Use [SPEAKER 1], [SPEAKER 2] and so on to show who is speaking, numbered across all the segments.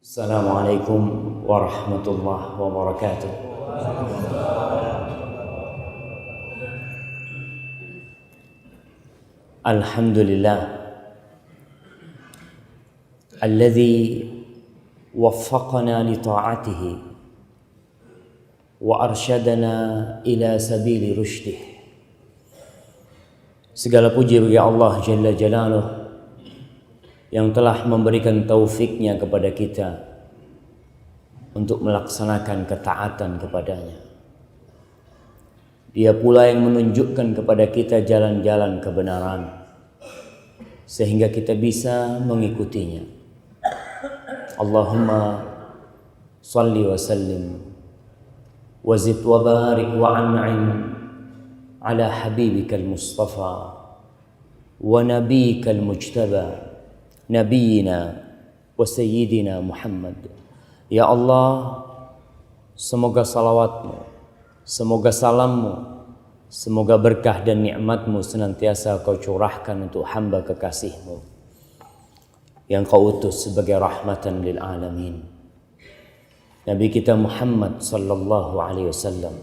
[SPEAKER 1] Assalamualaikum warahmatullahi wabarakatuh. Alhamdulillah alladzi waffaqana li ta'atihi wa arsyadana ila sabili rushdih. Segala puji bagi Allah Jalla Jalaluh yang telah memberikan taufiknya kepada kita untuk melaksanakan ketaatan kepadanya. Dia pula yang menunjukkan kepada kita jalan-jalan kebenaran sehingga kita bisa mengikutinya. Allahumma salli wa sallim wa zid wa barik wa an'im ala habibikal mustafa wa nabiyikal mujtaba Nabiina wa Sayyidina Muhammad. Ya Allah, semoga salawatmu, semoga salammu, semoga berkah dan nikmatmu senantiasa kau curahkan untuk hamba kekasihmu yang kau utus sebagai rahmatan lil alamin, Nabi kita Muhammad sallallahu alaihi wasallam.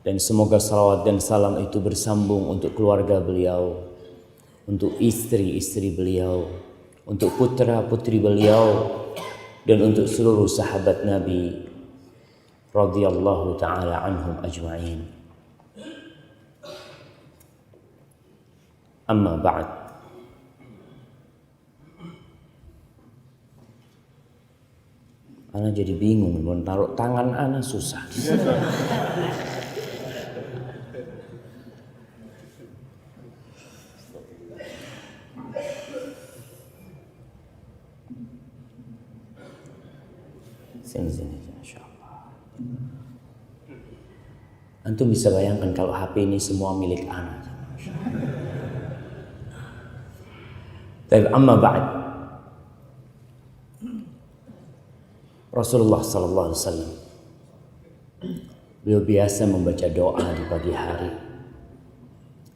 [SPEAKER 1] Dan semoga salawat dan salam itu bersambung untuk keluarga beliau, untuk istri-istri beliau, untuk putra-putri beliau, dan untuk seluruh sahabat Nabi radhiyallahu ta'ala anhum ajma'in. Amma ba'd. Ana jadi bingung, mau taruh tangan ana susah. Sini, insyaallah. Antum bisa bayangkan kalau HP ini semua milik ana. Tapi amma ba'd. Rasulullah sallallahu alaihi wasallam beliau biasa membaca doa di pagi hari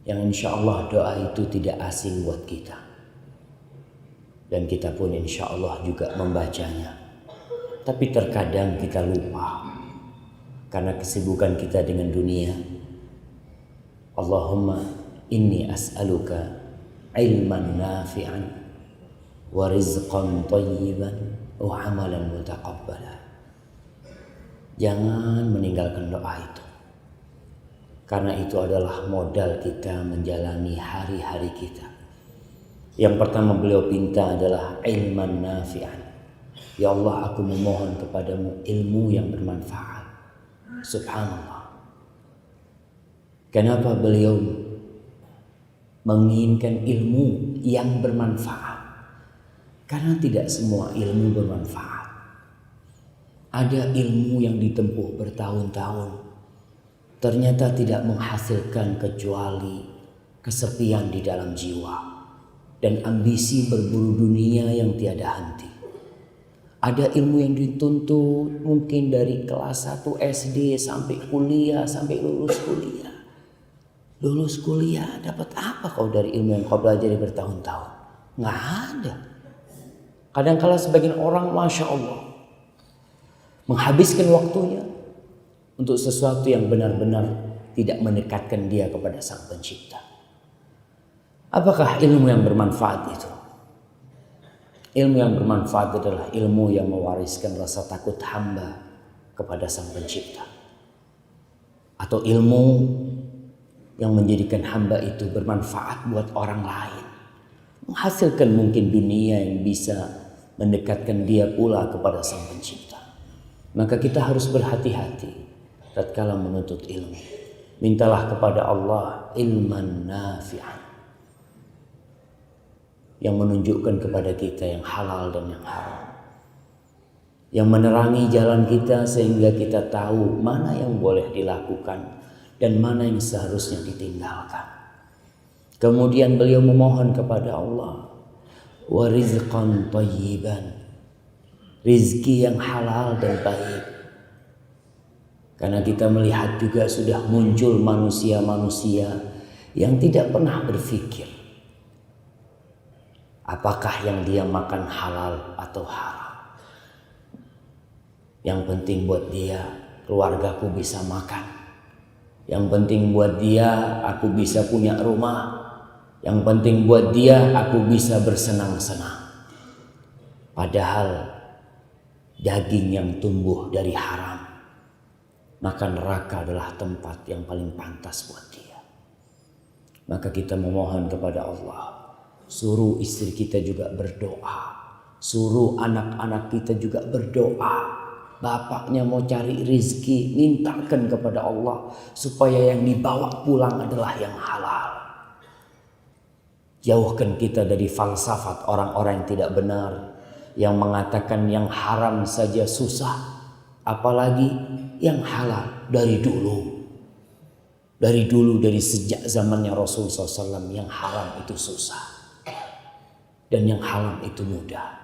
[SPEAKER 1] yang insyaallah doa itu tidak asing buat kita. Dan kita pun insyaallah juga membacanya. Tapi terkadang kita lupa karena kesibukan kita dengan dunia. Allahumma inni as'aluka ilman nafi'an wa rizqan thayyiban wa amalan mutaqabbala. Jangan meninggalkan doa itu, karena itu adalah modal kita menjalani hari-hari kita. Yang pertama beliau pinta adalah ilman nafi'an. Ya Allah, aku memohon kepadamu ilmu yang bermanfaat. Subhanallah. Kenapa beliau menginginkan ilmu yang bermanfaat? Karena tidak semua ilmu bermanfaat. Ada ilmu yang ditempuh bertahun-tahun, ternyata tidak menghasilkan kecuali kesepian di dalam jiwa dan ambisi berburu dunia yang tiada henti. Ada ilmu yang dituntut mungkin dari kelas 1 SD sampai kuliah, sampai lulus kuliah. Lulus kuliah dapat apa kau dari ilmu yang kau pelajari bertahun-tahun? Nggak ada. Kadang-kala sebagian orang Masya Allah menghabiskan waktunya untuk sesuatu yang benar-benar tidak mendekatkan dia kepada Sang Pencipta. Apakah ilmu yang bermanfaat itu? Ilmu yang bermanfaat adalah ilmu yang mewariskan rasa takut hamba kepada Sang Pencipta. Atau ilmu yang menjadikan hamba itu bermanfaat buat orang lain. Menghasilkan mungkin dunia yang bisa mendekatkan dia pula kepada Sang Pencipta. Maka kita harus berhati-hati tatkala menuntut ilmu. Mintalah kepada Allah ilman nafi'an, yang menunjukkan kepada kita yang halal dan yang haram, yang menerangi jalan kita sehingga kita tahu mana yang boleh dilakukan dan mana yang seharusnya ditinggalkan. Kemudian beliau memohon kepada Allah wa rizqan thayyiban, rizki yang halal dan baik. Karena kita melihat juga sudah muncul manusia-manusia yang tidak pernah berpikir apakah yang dia makan halal atau haram. Yang penting buat dia keluargaku bisa makan. Yang penting buat dia aku bisa punya rumah. Yang penting buat dia aku bisa bersenang-senang. Padahal daging yang tumbuh dari haram, maka neraka adalah tempat yang paling pantas buat dia. Maka kita memohon kepada Allah, suruh istri kita juga berdoa, suruh anak-anak kita juga berdoa. Bapaknya mau cari rizki, mintakan kepada Allah supaya yang dibawa pulang adalah yang halal. Jauhkan kita dari falsafat orang-orang yang tidak benar, yang mengatakan yang haram saja susah, apalagi yang halal. Dari dulu dari sejak zamannya Rasul SAW, yang haram itu susah dan yang halal itu mudah.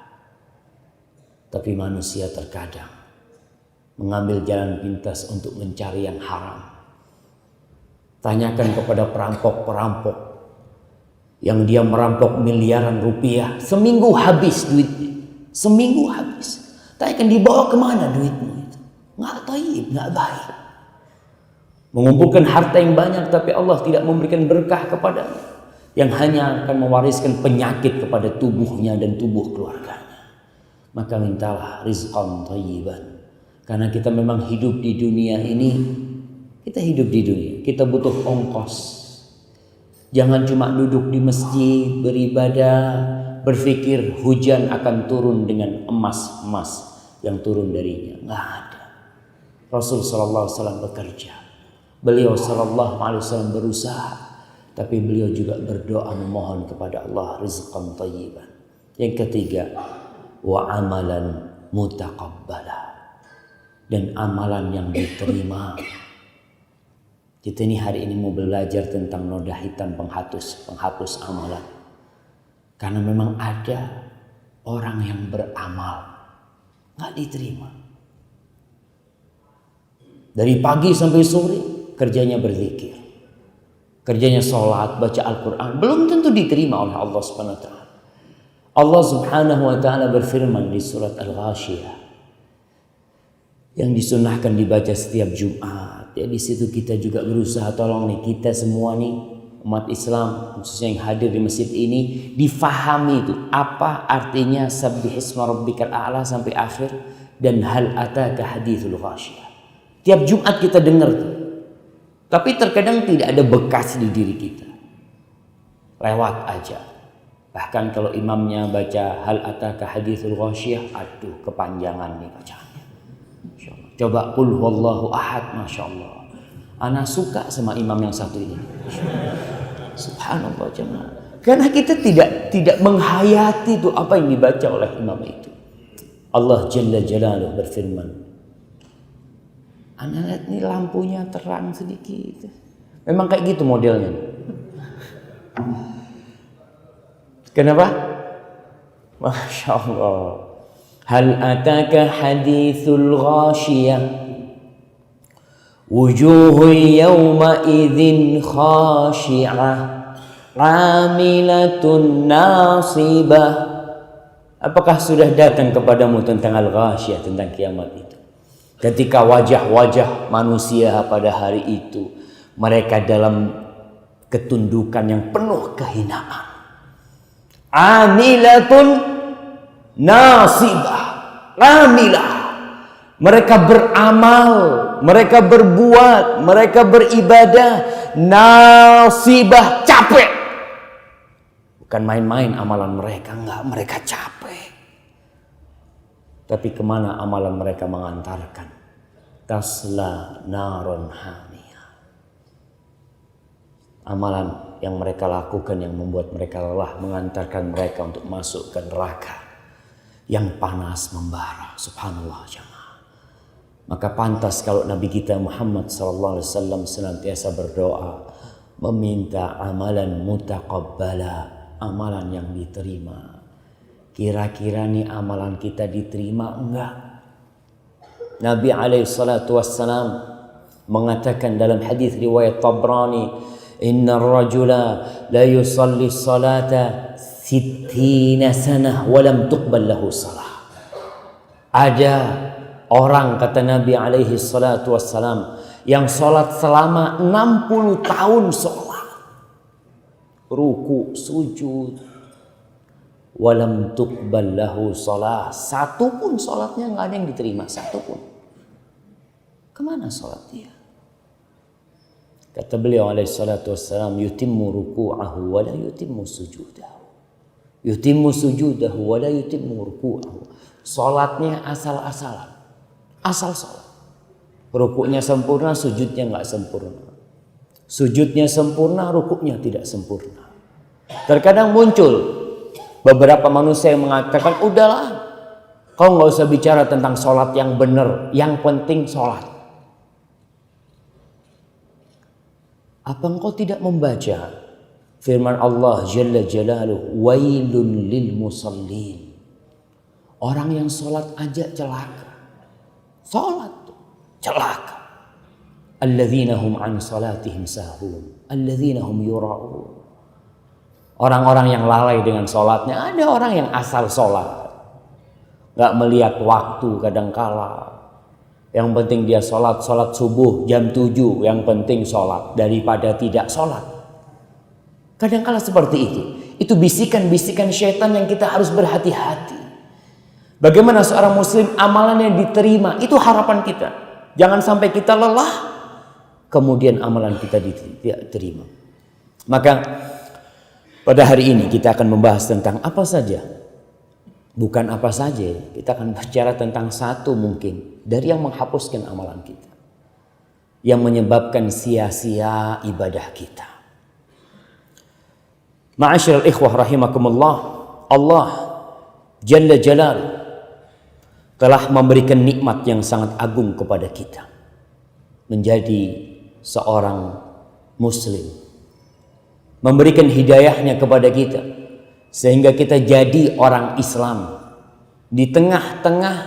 [SPEAKER 1] Tapi manusia terkadang mengambil jalan pintas untuk mencari yang haram. Tanyakan kepada perampok-perampok yang dia merampok miliaran rupiah, seminggu habis duitnya, seminggu habis. Tanyakan dibawa kemana duitmu itu? Nggak taib, nggak baik. Mengumpulkan harta yang banyak tapi Allah tidak memberikan berkah kepadanya, yang hanya akan mewariskan penyakit kepada tubuhnya dan tubuh keluarganya. Maka mintalah rizqan thayyiban. Karena kita memang hidup di dunia ini, kita hidup di dunia, kita butuh ongkos. Jangan cuma duduk di masjid beribadah, berpikir hujan akan turun dengan emas-emas yang turun darinya. Nggak ada. Rasul SAW bekerja, beliau SAW berusaha, tapi beliau juga berdoa memohon kepada Allah rizqan thayyiban. Yang ketiga, wa amalan mutaqabbala, dan amalan yang diterima. Kita ini hari ini mau belajar tentang noda hitam penghapus amalan. Karena memang ada orang yang beramal nggak diterima. Dari pagi sampai sore kerjanya berzikir, kerjanya sholat, baca Al-Quran, belum tentu diterima oleh Allah Subhanahu Wa Taala. Allah Subhanahu Wa Taala berfirman di surat Al-Ghashiyah, yang disunahkan dibaca setiap Jumat. Ya, di situ kita juga berusaha tolong nih, kita semua nih umat Islam khususnya yang hadir di masjid ini, difahami itu apa artinya sabbihisma rabbikal a'la sampai akhir, dan hal ataka hadithul ghashiyah. Tiap Jumat kita dengar tuh. Tapi terkadang tidak ada bekas di diri kita. Lewat aja. Bahkan kalau imamnya baca hal ataka hadithul ghashiyah, aduh kepanjangan nih bacaan. Coba qul huwallahu ahad, Masya Allah. Ana suka sama imam yang satu ini. Subhanallah jemaah. Karena kita tidak menghayati itu apa yang dibaca oleh imam itu. Allah Jalla Jalaluhu berfirman, ana lihat nih lampunya terang sedikit. Memang kayak gitu modelnya. Kenapa? Masya Allah. Hal ataka hadithul ghashiyah wujuhun yawma idzin khashi'ah amilatun nasibah. Apakah sudah datang kepadamu tentang al-ghashiyah, tentang kiamat itu? Ketika wajah-wajah manusia pada hari itu, mereka dalam ketundukan yang penuh kehinaan. Amilatun nasibah, amilah. Mereka beramal, mereka berbuat, mereka beribadah. Nasibah, capek. Bukan main-main amalan mereka, enggak, mereka capek. Tapi kemana amalan mereka mengantarkan? Tasla naron hamiyah. Amalan yang mereka lakukan yang membuat mereka lelah mengantarkan mereka untuk masuk ke neraka yang panas membara. Subhanallah jemaah. Maka pantas kalau Nabi kita Muhammad SAW senantiasa berdoa, meminta amalan mutaqabbala, amalan yang diterima. Kira-kira nih amalan kita diterima enggak? Nabi SAW mengatakan dalam hadis riwayat Tabrani, inna rajula la yusalli salata 60 sanah walam tuqbal lahu salah. Ada orang, kata Nabi alaihi salatu wassalam, yang sholat selama 60 tahun sholat, ruku, sujud, walam tuqbal lahu sholat, satu pun sholatnya nggak ada yang diterima, satu pun. Kemana sholat dia? Kata beliau alaihi salatu wassalam, yutimmu ruku'ahu wa la yutimmu sujudahu, yutimmu sujudahu wa la yutimmu ruku'ahu. Sholatnya asal-asalan, asal sholat. Rukuknya sempurna, sujudnya nggak sempurna. Sujudnya sempurna, rukuknya tidak sempurna. Terkadang muncul beberapa manusia yang mengatakan, udahlah, kau nggak usah bicara tentang sholat yang benar, yang penting sholat. Apa engkau tidak membaca firman Allah Jalla Jalaluhu, wailun lil musallin. Orang yang sholat aja celaka. Sholat celaka. Alladzina hum an salatihim sahun, alladzina hum yura'un. Orang-orang yang lalai dengan sholatnya. Ada orang yang asal sholat, gak melihat waktu kadangkala. Yang penting dia sholat subuh jam 7, yang penting sholat daripada tidak sholat. Kadangkala seperti itu. Itu bisikan-bisikan syaitan yang kita harus berhati-hati. Bagaimana seorang muslim amalannya diterima, itu harapan kita. Jangan sampai kita lelah, kemudian amalan kita tidak diterima. Maka pada hari ini kita akan membahas tentang apa saja. Bukan apa saja, kita akan bicara tentang satu mungkin dari yang menghapuskan amalan kita, yang menyebabkan sia-sia ibadah kita. Ma'asyiral ikhwah rahimakumullah, Allah Jalla Jalaluhu telah memberikan nikmat yang sangat agung kepada kita, menjadi seorang muslim, memberikan hidayahnya kepada kita sehingga kita jadi orang Islam di tengah-tengah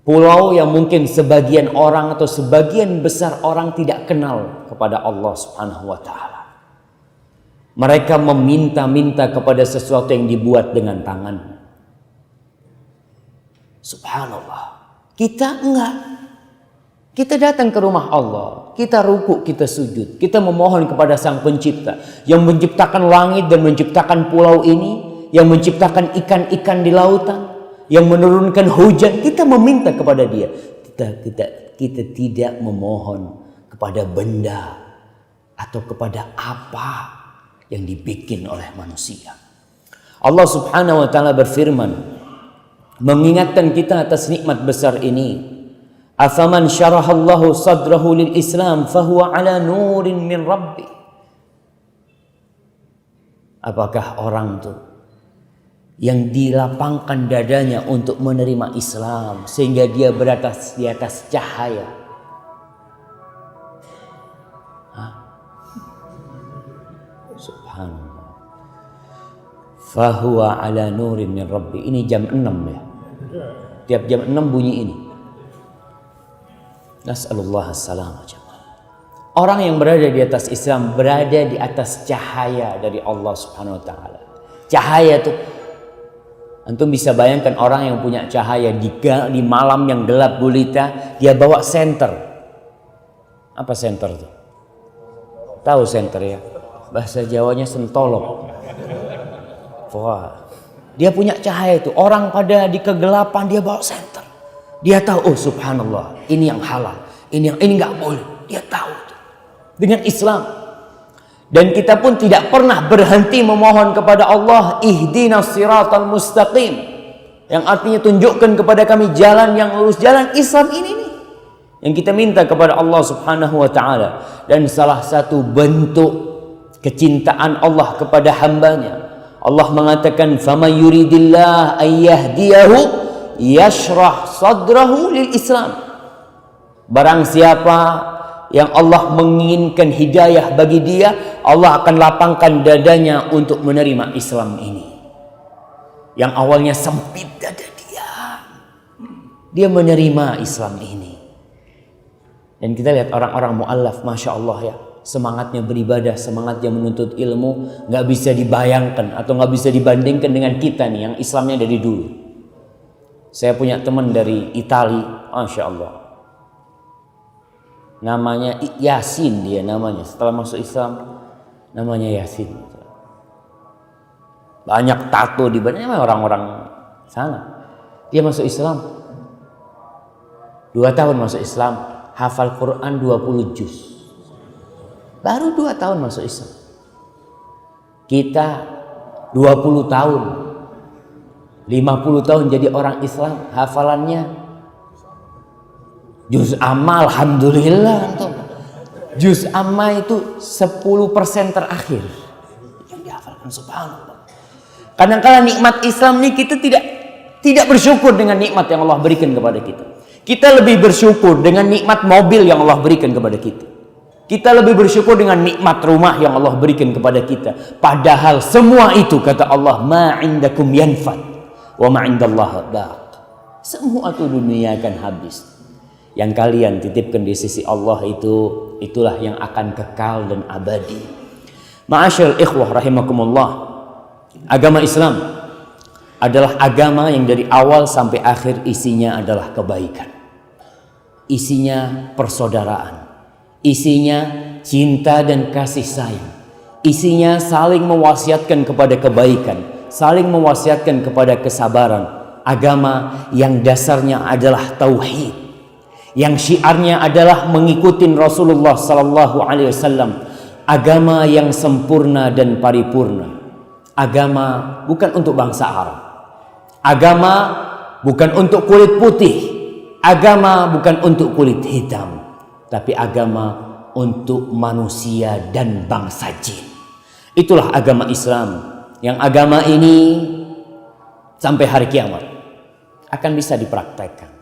[SPEAKER 1] pulau yang mungkin sebagian orang atau sebagian besar orang tidak kenal kepada Allah Subhanahu wa taala. Mereka meminta-minta kepada sesuatu yang dibuat dengan tangan. Subhanallah. Kita enggak. Kita datang ke rumah Allah, kita ruku, kita sujud, kita memohon kepada Sang Pencipta yang menciptakan langit dan menciptakan pulau ini, yang menciptakan ikan-ikan di lautan, yang menurunkan hujan. Kita meminta kepada Dia. Kita tidak memohon kepada benda atau kepada apa yang dibikin oleh manusia. Allah Subhanahu wa taala berfirman, mengingatkan kita atas nikmat besar ini. Afaman syarahallahu sadrahu lil Islam fahuwa ala nurin min rabbi. Apakah orang itu yang dilapangkan dadanya untuk menerima Islam sehingga dia di atas cahaya? Subhanallah. Fahuwa ala nurin min rabbi. Ini jam 6 ya. Tiap jam 6 bunyi ini. Nas'alullah as-salamah. Orang yang berada di atas Islam berada di atas cahaya dari Allah Subhanahu wa taala. Cahaya itu, antum bisa bayangkan orang yang punya cahaya di malam yang gelap gulita, dia bawa senter. Apa senter itu? Tahu senter ya? Bahasa Jawanya sentolok. Wah, dia punya cahaya itu. Orang pada di kegelapan dia bawa senter. Dia tahu, oh subhanallah, ini yang halal, ini nggak boleh. Dia tahu itu. Dengan Islam. Dan kita pun tidak pernah berhenti memohon kepada Allah, ihdinas siratal mustaqim, yang artinya tunjukkan kepada kami jalan yang lurus, jalan Islam ini nih yang kita minta kepada Allah Subhanahu wa taala. Dan salah satu bentuk kecintaan Allah kepada hambanya, Allah mengatakan, faman yuridillah ayyahdiyahu yashrah sadrahu lil Islam. Barang siapa yang Allah menginginkan hidayah bagi dia, Allah akan lapangkan dadanya untuk menerima Islam ini. Yang awalnya sempit dada dia menerima Islam ini. Dan kita lihat orang-orang mu'allaf, Masya Allah ya, semangatnya beribadah, semangatnya menuntut ilmu, gak bisa dibayangkan atau gak bisa dibandingkan dengan kita nih yang Islamnya dari dulu. Saya punya teman dari Italia, Masya Allah. Namanya Yasin dia namanya. Setelah masuk Islam, namanya Yasin. Banyak tato di badannya orang-orang sana. Dia masuk Islam. 2 tahun masuk Islam, hafal Quran 20 juz. Baru 2 tahun masuk Islam. Kita 20 tahun, 50 tahun jadi orang Islam, hafalannya juz amma, alhamdulillah. Juz amma itu 10% terakhir yang dihafalkan, subhanallah. Kadang-kala nikmat Islam ini kita tidak bersyukur dengan nikmat yang Allah berikan kepada kita. Kita lebih bersyukur dengan nikmat mobil yang Allah berikan kepada kita. Kita lebih bersyukur dengan nikmat rumah yang Allah berikan kepada kita. Padahal semua itu, kata Allah, ma indakum yanfad wa ma indallahi baq. Semua itu dunia akan habis. Yang kalian titipkan di sisi Allah itulah yang akan kekal dan abadi. Ma'asyarul ikhwah rahimakumullah. Agama Islam adalah agama yang dari awal sampai akhir isinya adalah kebaikan. Isinya persaudaraan. Isinya cinta dan kasih sayang. Isinya saling mewasiatkan kepada kebaikan, saling mewasiatkan kepada kesabaran. Agama yang dasarnya adalah tauhid, yang syiarnya adalah mengikuti Rasulullah sallallahu alaihi wasallam. Agama yang sempurna dan paripurna. Agama bukan untuk bangsa Arab. Agama bukan untuk kulit putih. Agama bukan untuk kulit hitam. Tapi agama untuk manusia dan bangsa jin. Itulah agama Islam. Yang agama ini sampai hari kiamat akan bisa dipraktekkan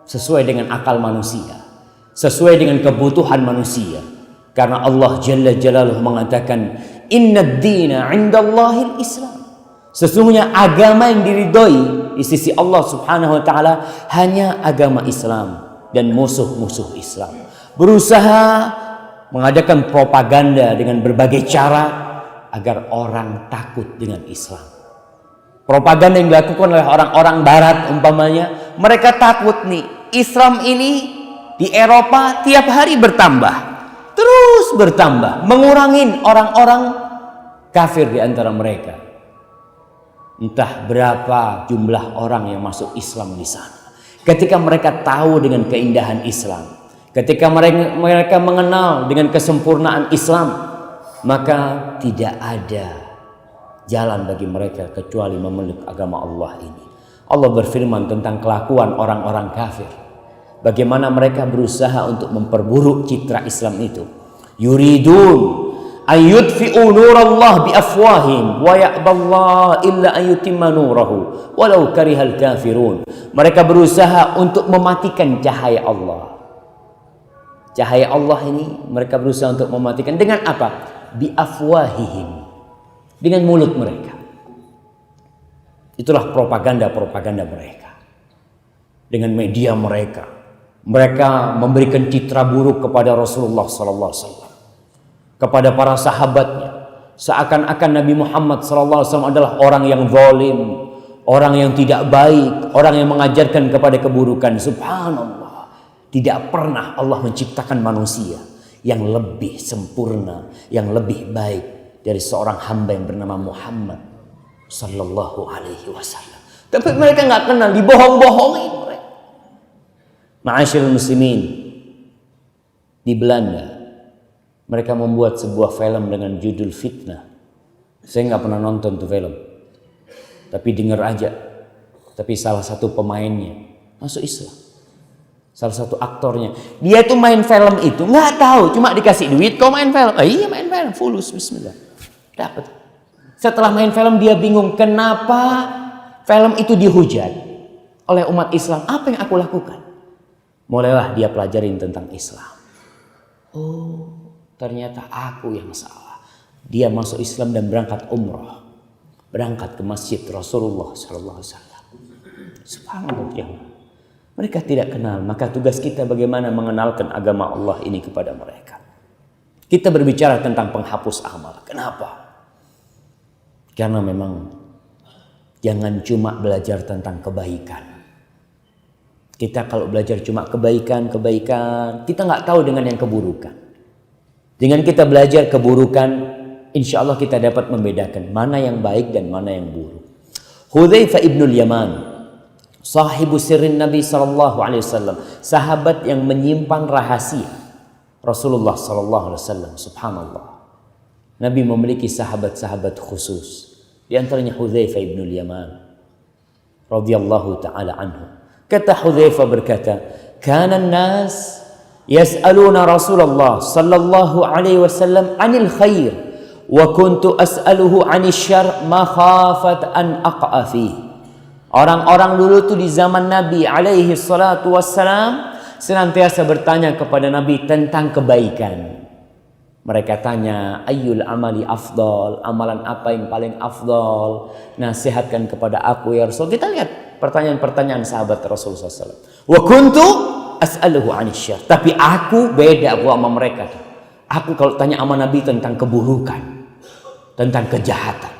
[SPEAKER 1] sesuai dengan akal manusia, sesuai dengan kebutuhan manusia. Karena Allah Jalla Jalaluhu mengatakan, Inna ad-dina 'indallahil Islam. Sesungguhnya agama yang diridhoi di sisi Allah Subhanahu wa taala hanya agama Islam. Dan musuh-musuh Islam berusaha mengadakan propaganda dengan berbagai cara agar orang takut dengan Islam. Propaganda yang dilakukan oleh orang-orang barat umpamanya, mereka takut nih, Islam ini di Eropa tiap hari bertambah, terus bertambah, mengurangin orang-orang kafir di antara mereka. Entah berapa jumlah orang yang masuk Islam di sana. Ketika mereka tahu dengan keindahan Islam, ketika mereka mengenal dengan kesempurnaan Islam, maka tidak ada jalan bagi mereka kecuali memeluk agama Allah ini. Allah berfirman tentang kelakuan orang-orang kafir. Bagaimana mereka berusaha untuk memperburuk citra Islam itu. Yuridun ayyudfi'u nurallah biafwahim wa ya'ballah illa ayyutimma nurahu walau karihal kafirun. Mereka berusaha untuk mematikan cahaya Allah. Cahaya Allah ini mereka berusaha untuk mematikan dengan apa? Biafwahihim, dengan mulut mereka. Itulah propaganda-propaganda mereka. Dengan media mereka, mereka memberikan citra buruk kepada Rasulullah sallallahu alaihi wasallam, kepada para sahabatnya, seakan-akan Nabi Muhammad sallallahu alaihi wasallam adalah orang yang zalim, orang yang tidak baik, orang yang mengajarkan kepada keburukan. Subhanallah, tidak pernah Allah menciptakan manusia yang lebih sempurna, yang lebih baik dari seorang hamba yang bernama Muhammad sallallahu alaihi wasallam. Tapi mereka nggak kenal, dibohong-bohongin mereka. Ma'asyiral muslimin, di Belanda mereka membuat sebuah film dengan judul Fitnah. Saya nggak pernah nonton tuh film, tapi dengar aja. Tapi salah satu pemainnya masuk Islam, salah satu aktornya. Dia tuh main film itu nggak tahu, cuma dikasih duit kau main film. Iya main film, fulus, bismillah, dapat. Setelah main film dia bingung kenapa film itu dihujat oleh umat Islam. Apa yang aku lakukan? Mulailah dia pelajarin tentang Islam. Oh, ternyata aku yang salah. Dia masuk Islam dan berangkat umrah, berangkat ke masjid Rasulullah sallallahu alaihi wasallam. Subhanallah. Mereka tidak kenal, maka tugas kita bagaimana mengenalkan agama Allah ini kepada mereka. Kita berbicara tentang penghapus amal. Kenapa? Karena memang jangan cuma belajar tentang kebaikan, Kita kalau belajar cuma kebaikan, kita nggak tahu dengan yang keburukan. Dengan kita belajar keburukan, insya Allah kita dapat membedakan mana yang baik dan mana yang buruk. Hudzaifah ibnul Yaman, sahibu sirrin Nabi sallallahu alaihi wasallam, sahabat yang menyimpan rahasia Rasulullah sallallahu alaihi wasallam. Subhanallah. Nabi memiliki sahabat-sahabat khusus. Di antaranya Hudzaifah ibnul Yaman radhiyallahu taala anhu. Kata Hudzaifah berkata, "Kana an-nas yas'aluna Rasulullah sallallahu alaihi wasallam 'anil khair wa kuntu as'aluhu 'anil syarr makhafat an aqa'a fi." Orang-orang dulu tuh di zaman Nabi alaihi salatu wassalam senantiasa bertanya kepada Nabi tentang kebaikan. Mereka tanya, ayyul amali afdal, amalan apa yang paling afdal? Nasihatkan kepada aku ya Rasul. Kita lihat pertanyaan-pertanyaan sahabat Rasulullah SAW. Wa kuntu as'aluhu 'anil syarr. Tapi aku beda sama mereka. Aku kalau tanya sama Nabi tentang keburukan, tentang kejahatan.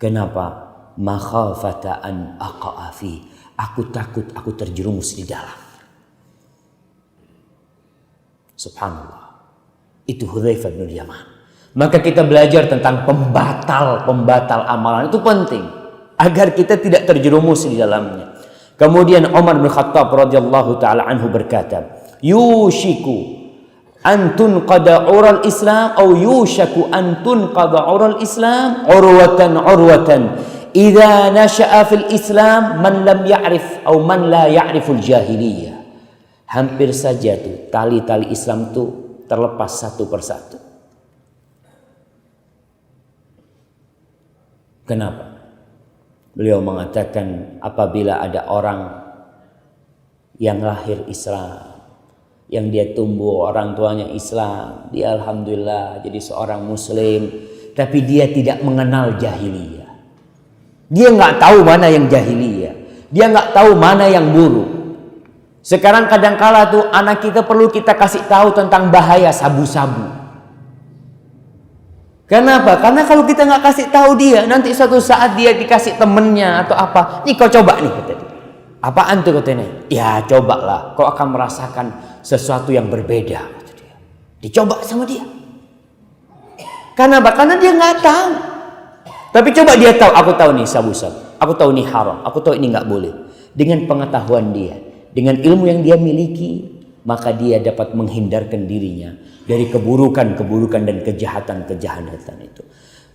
[SPEAKER 1] Kenapa? Makhafata an aqa'a fi. Aku takut aku terjerumus di dalam. Subhanallah. Itu Hudzaifah bin Yaman. Maka kita belajar tentang pembatal amalan. Itu penting agar kita tidak terjerumus di dalamnya. Kemudian Umar bin Khattab radhiyallahu taala anhu berkata, "Yushiku an tunqada ural Islam atau yushaku an tunqada ural Islam urwatan idza nasha'a fil Islam man lam ya'rif atau man la ya'riful jahiliyah." Hampir saja tuh tali-tali Islam tuh terlepas satu persatu. Kenapa? Beliau mengatakan apabila ada orang yang lahir Islam, yang dia tumbuh orang tuanya Islam, dia alhamdulillah jadi seorang muslim, tapi dia tidak mengenal jahiliyah. Dia nggak tahu mana yang jahiliyah, dia nggak tahu mana yang buruk. Sekarang kadangkala tuh anak kita perlu kita kasih tahu tentang bahaya sabu-sabu. Kenapa? Karena kalau kita nggak kasih tahu dia, nanti suatu saat dia dikasih temennya atau apa, nih kau coba nih kata dia. Apaan tuh katanya? Ya cobalah, kau akan merasakan sesuatu yang berbeda kata dia. Dicoba sama dia. Kenapa? Karena dia nggak tahu. Tapi coba dia tahu, aku tahu nih sabu-sabu, aku tahu nih haram, aku tahu ini nggak boleh. Dengan pengetahuan dia, dengan ilmu yang dia miliki, maka dia dapat menghindarkan dirinya dari keburukan-keburukan dan kejahatan-kejahatan itu.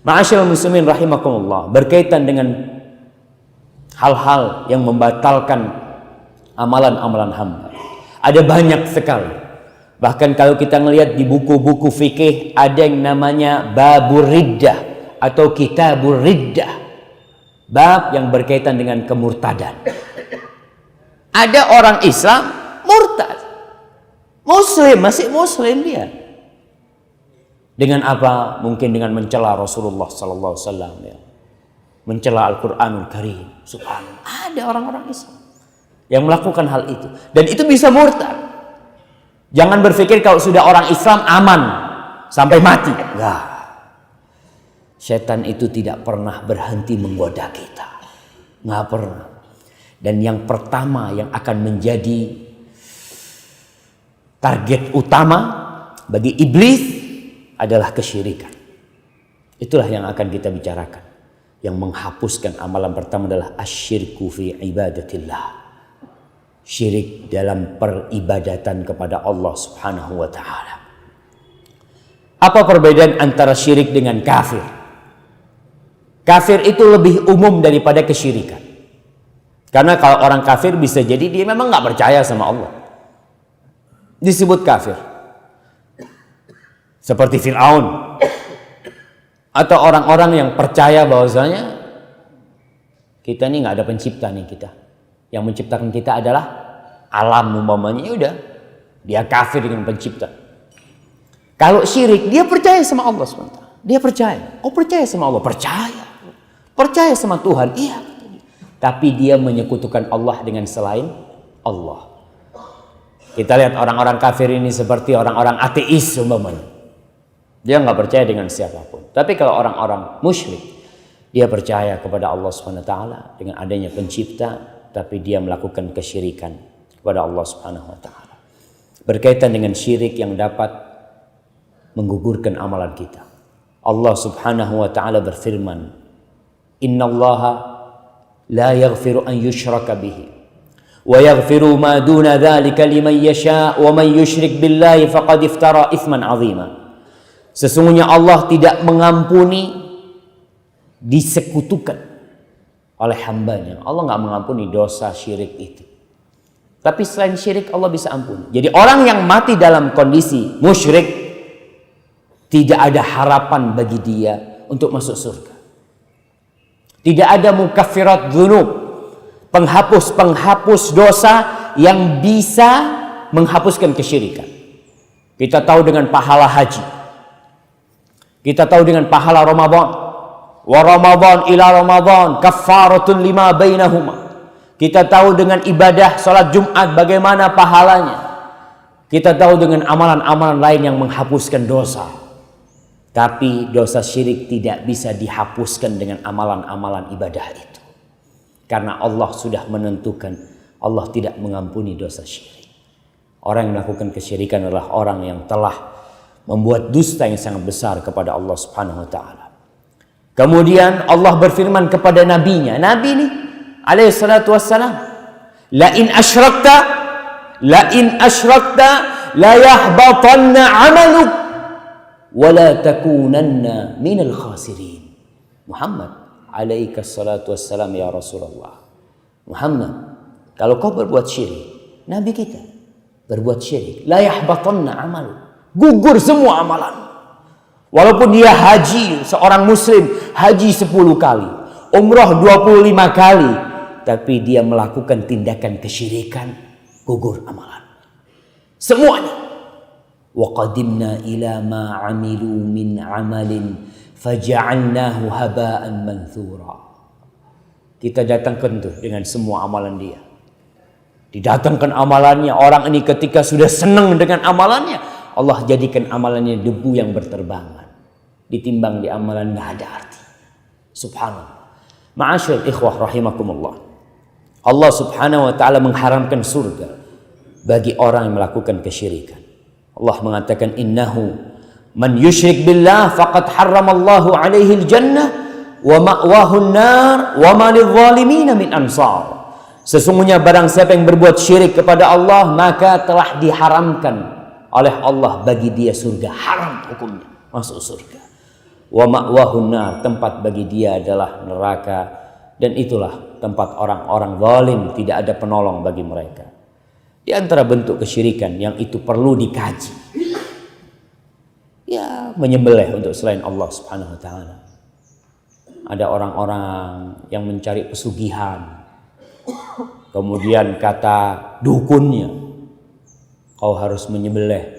[SPEAKER 1] Ma'asyiral muslimin rahimakumullah, berkaitan dengan hal-hal yang membatalkan amalan-amalan hamba. Ada banyak sekali. Bahkan kalau kita melihat di buku-buku fikih ada yang namanya babur riddah atau kitabur riddah. Bab yang berkaitan dengan kemurtadan. Ada orang Islam murtad. Muslim, masih muslim dia. Dengan apa? Mungkin dengan mencela Rasulullah sallallahu alaihi wasallam ya. Mencela Al-Qur'anul Karim. Subhanallah. Ada orang-orang Islam yang melakukan hal itu dan itu bisa murtad. Jangan berpikir kalau sudah orang Islam aman sampai mati. Enggak. Setan itu tidak pernah berhenti menggoda kita. Enggak pernah. Dan yang pertama yang akan menjadi target utama bagi iblis adalah kesyirikan. Itulah yang akan kita bicarakan. Yang menghapuskan amalan pertama adalah asyirku fi ibadatillah. Syirik dalam peribadatan kepada Allah Subhanahu wa taala. Apa perbedaan antara syirik dengan kafir? Kafir itu lebih umum daripada kesyirikan. Karena kalau orang kafir bisa jadi dia memang nggak percaya sama Allah, disebut kafir. Seperti Fir'aun atau orang-orang yang percaya bahwasanya kita ini nggak ada pencipta nih kita, yang menciptakan kita adalah alam umpamanya. Ya udah, dia kafir dengan pencipta. Kalau syirik dia percaya sama Allah SWT. Dia percaya. Oh percaya sama Allah, percaya sama Tuhan, iya. Tapi dia menyekutukan Allah dengan selain Allah. Kita lihat orang-orang kafir ini seperti orang-orang ateis umpamanya. Dia nggak percaya dengan siapapun. Tapi kalau orang-orang musyrik, dia percaya kepada Allah SWT dengan adanya pencipta, tapi dia melakukan kesyirikan kepada Allah Subhanahu wa taala. Berkaitan dengan syirik yang dapat menggugurkan amalan kita. Allah Subhanahu wa taala berfirman, "Innallaha la yaghfiru an yushraka bihi wa yaghfiru ma duna dzalika liman yasha wa man yusyrik billahi faqad iftara itsman 'azima." Sesungguhnya Allah tidak mengampuni disekutukan oleh hambanya. Allah nggak mengampuni dosa syirik itu. Tapi selain syirik Allah bisa ampuni. Jadi orang yang mati dalam kondisi musyrik, tidak ada harapan bagi dia untuk masuk surga. Tidak ada mukaffirat dzunub, penghapus dosa yang bisa menghapuskan kesyirikan. Kita tahu dengan pahala haji. Kita tahu dengan pahala Ramadan. Wa Ramadan ila Ramadan kaffaratun lima bainahuma. Kita tahu dengan ibadah salat Jumat bagaimana pahalanya. Kita tahu dengan amalan-amalan lain yang menghapuskan dosa. Tapi dosa syirik tidak bisa dihapuskan dengan amalan-amalan ibadah itu. Karena Allah sudah menentukan Allah tidak mengampuni dosa syirik. Orang yang melakukan kesyirikan adalah orang yang telah membuat dusta yang sangat besar kepada Allah Subhanahu wa taala. Kemudian Allah berfirman kepada nabinya, Nabi ini alaihi salatu wassalam, la in asyrakta la yahbatanna 'amaluk wa la takunanna minal khasirin. Muhammad alaihi salatu wassalam, ya Rasulullah Muhammad, kalau kau berbuat syirik, Nabi kita berbuat syirik, la yahbatanna 'amaluk, gugur semua amalan. Walaupun dia haji, seorang muslim haji 10 kali, umrah 25 kali, tapi dia melakukan tindakan kesyirikan, gugur amalan semuanya. Wa qadimna ila ma 'amilu min 'amalin faja'alnahu haba'an manthura. Kita datangkan tuh dengan semua amalan dia. Didatangkan amalannya, orang ini ketika sudah senang dengan amalannya, Allah jadikan amalannya debu yang berterbangan. Ditimbang di amalan nggak ada arti. Subhanallah. Ma'asyil ikhwah rahimakumullah. Allah Subhanahu wa taala mengharamkan surga bagi orang yang melakukan kesyirikan. Allah mengatakan, innahu man yusyrik billah faqad harramallahu alaihi al-jannah wa ma'wahu an-nar wa ma lidh-dhalimin min ansar. Sesungguhnya barang siapa yang berbuat syirik kepada Allah, maka telah diharamkan oleh Allah bagi dia surga. Haram hukumnya masuk surga. Wa ma'wahu an-nar, tempat bagi dia adalah neraka, dan itulah tempat orang-orang zalim, tidak ada penolong bagi mereka. Di antara bentuk kesyirikan yang itu perlu dikaji, ya menyembelih untuk selain Allah Subhanahu wa taala. Ada orang-orang yang mencari pesugihan, kemudian kata dukunnya, kau harus menyembelih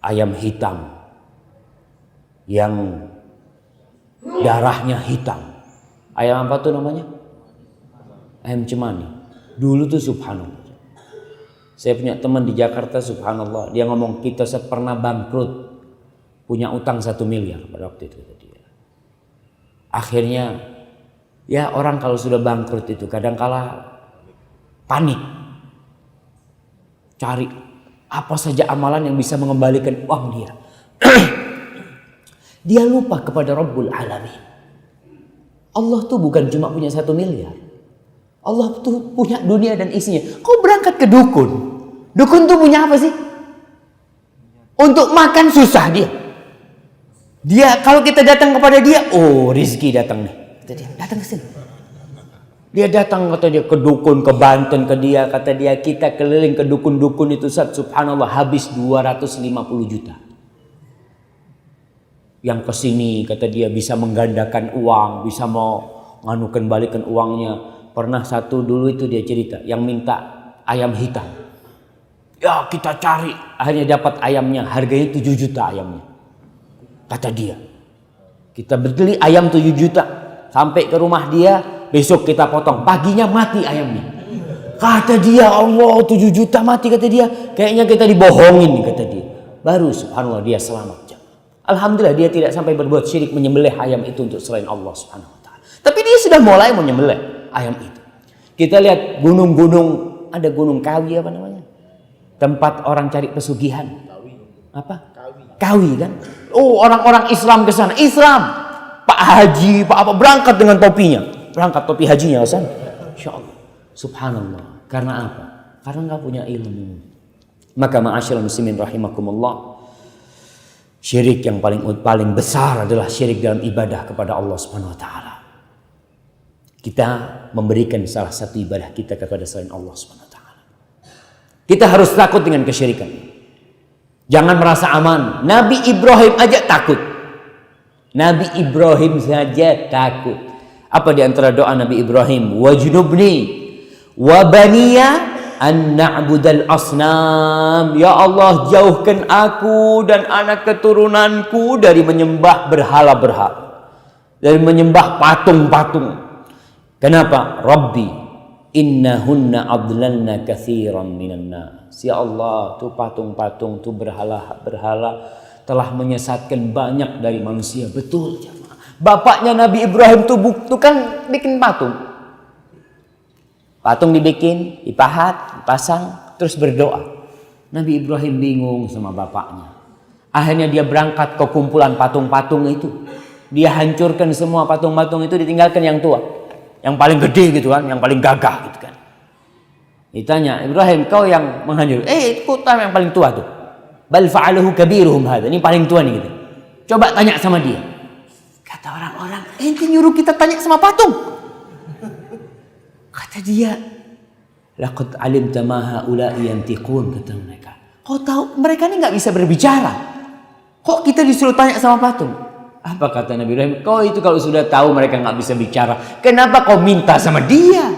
[SPEAKER 1] ayam hitam yang darahnya hitam. Ayam apa tuh namanya? Ayam cemani. Dulu tuh subhanallah, saya punya teman di Jakarta, subhanallah, dia ngomong, kita pernah bangkrut, punya utang 1 miliar pada waktu itu dia. Akhirnya ya orang kalau sudah bangkrut itu kadangkala panik, cari apa saja amalan yang bisa mengembalikan uang dia. Dia lupa kepada Rabbul Alamin. Allah tuh bukan cuma punya 1 miliar. Allah tuh punya dunia dan isinya. Kau berangkat ke dukun. Dukun tuh punya apa sih? Untuk makan susah dia. Dia kalau kita datang kepada dia, oh rezeki datang nih. Kata dia, datang ke sini. Dia datang, kata dia, ke dukun, ke Banten, ke dia. Kata dia, kita keliling ke dukun-dukun itu, subhanallah, habis 250 juta. Yang kesini, kata dia, bisa menggandakan uang, bisa mau nganukan balikan uangnya. Pernah satu dulu itu dia cerita, yang minta ayam hitam. Ya kita cari, akhirnya dapat ayamnya, harganya 7 juta ayamnya. Kata dia, kita beli ayam 7 juta, sampai ke rumah dia, besok kita potong, paginya mati ayamnya. Kata dia, Allah 7 juta mati, kata dia, kayaknya kita dibohongin, kata dia. Baru subhanallah dia selamat. Alhamdulillah dia tidak sampai berbuat syirik menyembelih ayam itu untuk selain Allah Subhanahu wa taala. Tapi dia sudah mulai menyembelih ayam itu. Kita lihat gunung-gunung ada Gunung Kawi apa namanya? Tempat orang cari pesugihan. Apa? Kawi kan? Oh, orang-orang Islam ke sana. Islam. Pak Haji, Pak apa berangkat dengan topinya. Berangkat topi hajinya ke sana. Insyaallah. Subhanallah. Karena apa? Karena enggak punya ilmu. Maka ma'asyiral muslimin rahimakumullah, syirik yang paling besar adalah syirik dalam ibadah kepada Allah Subhanahu wa taala. Kita memberikan salah satu ibadah kita kepada selain Allah Subhanahu wa taala. Kita harus takut dengan kesyirikan. Jangan merasa aman. Nabi Ibrahim aja takut. Nabi Ibrahim saja takut. Apa di antara doa Nabi Ibrahim? Wajnubni wa baniya an na'budal asnam. Ya Allah, jauhkan aku dan anak keturunanku dari menyembah berhala-berhala, dari menyembah patung-patung. Kenapa? Rabbi innahunna adlalna katsiran minan nas. Ya Allah, tuh patung-patung, tuh berhala-berhala telah menyesatkan banyak dari manusia. Betul jemaah. Bapaknya Nabi Ibrahim tuh kan bikin patung. Patung dibikin, dipahat, dipasang, terus berdoa. Nabi Ibrahim bingung sama bapaknya. Akhirnya dia berangkat ke kumpulan patung-patung itu. Dia hancurkan semua patung-patung itu, ditinggalkan yang tua. Yang paling gede gitu kan, yang paling gagah gitu kan. Ditanya, Ibrahim, kau yang menghancur. Kota yang paling tua tuh. Bal fa'alahu kabiruhum hadza. Ini paling tua nih gitu. Coba tanya sama dia. Kata orang-orang, ente nyuruh kita tanya sama patung. Kata dia, laqad alimta ma haula'i yantiqun, kata mereka. Kau tahu mereka ini nggak bisa berbicara. Kok kita disuruh tanya sama patung? Apa kata Nabi Ibrahim? Kau itu kalau sudah tahu mereka nggak bisa bicara, kenapa kau minta sama dia?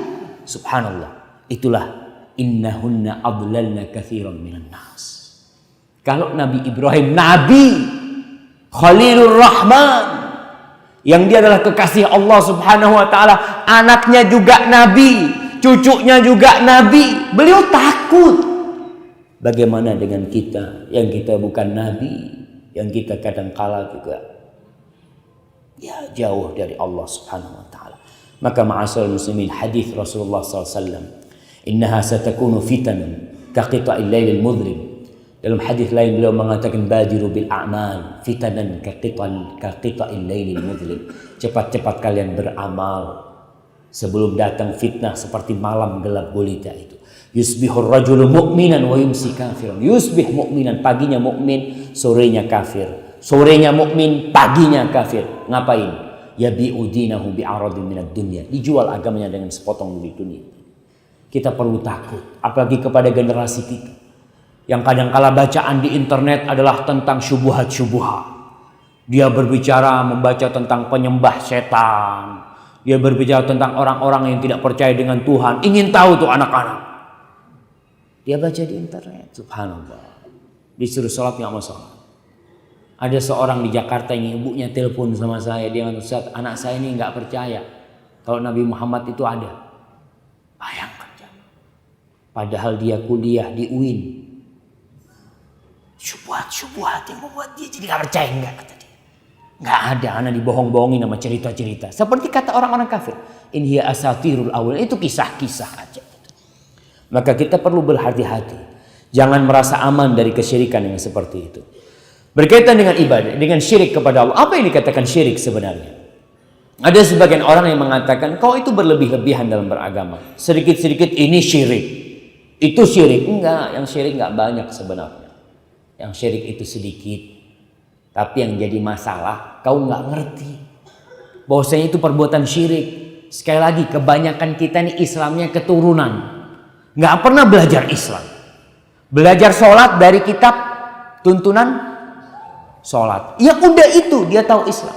[SPEAKER 1] Subhanallah. Itulah innahunna adlalna katsiran minan nas. Kalau Nabi Ibrahim Nabi Khalilur Rahman, yang dia adalah kekasih Allah Subhanahu wa taala, anaknya juga nabi, cucunya juga nabi, beliau takut. Bagaimana dengan kita yang kita bukan nabi, yang kita kadang-kala juga ya jauh dari Allah Subhanahu wa taala. Maka ma'asyiral muslimin, hadis Rasulullah SAW, innaha satakunu fitanun kaqita'il lailil mudlim. Dalam hadis lain beliau mengatakan badiru bil a'mal fitanan kaqita'il lailil mudlim. Cepat-cepat kalian beramal sebelum datang fitnah seperti malam gelap gulita itu. Yusbihur rajulu mu'minan wa yumsi kafiran. Yusbih mu'minan, paginya mukmin, sorenya kafir. Sorenya mukmin, paginya kafir. Ngapain? Yabi'u dinahu bi'aradin minad dunya. Dijual agamanya dengan sepotong dari dunia. Kita perlu takut, apalagi kepada generasi kita yang kadang-kala bacaan di internet adalah tentang syubhat-syubhat. Dia berbicara, membaca tentang penyembah setan. Dia berbicara tentang orang-orang yang tidak percaya dengan Tuhan. Ingin tahu tuh anak-anak. Dia baca di internet, subhanallah. Disuruh sholat nggak mau sholat. Ada seorang di Jakarta yang ibunya telepon sama saya. Dia bilang, Ustaz, anak saya ini nggak percaya kalau Nabi Muhammad itu ada. Bayangkan. Padahal dia kuliah di UIN. Syubhat yang membuat dia jadi gak percaya, enggak, kata dia. Gak ada, anak dibohong-bohongin sama cerita-cerita. Seperti kata orang-orang kafir, in hiya asatirul awal, itu kisah-kisah aja. Maka kita perlu berhati-hati. Jangan merasa aman dari kesyirikan yang seperti itu. Berkaitan dengan ibadah, dengan syirik kepada Allah. Apa yang dikatakan syirik sebenarnya? Ada sebagian orang yang mengatakan, kau itu berlebih-lebihan dalam beragama. Sedikit-sedikit ini syirik. Itu syirik. Enggak, yang syirik enggak banyak sebenarnya. Yang syirik itu sedikit. Tapi yang jadi masalah, kau nggak ngerti bahwasanya itu perbuatan syirik. Sekali lagi, kebanyakan kita nih Islamnya keturunan, nggak pernah belajar Islam. Belajar sholat dari kitab tuntunan sholat. Ya udah itu, dia tahu Islam.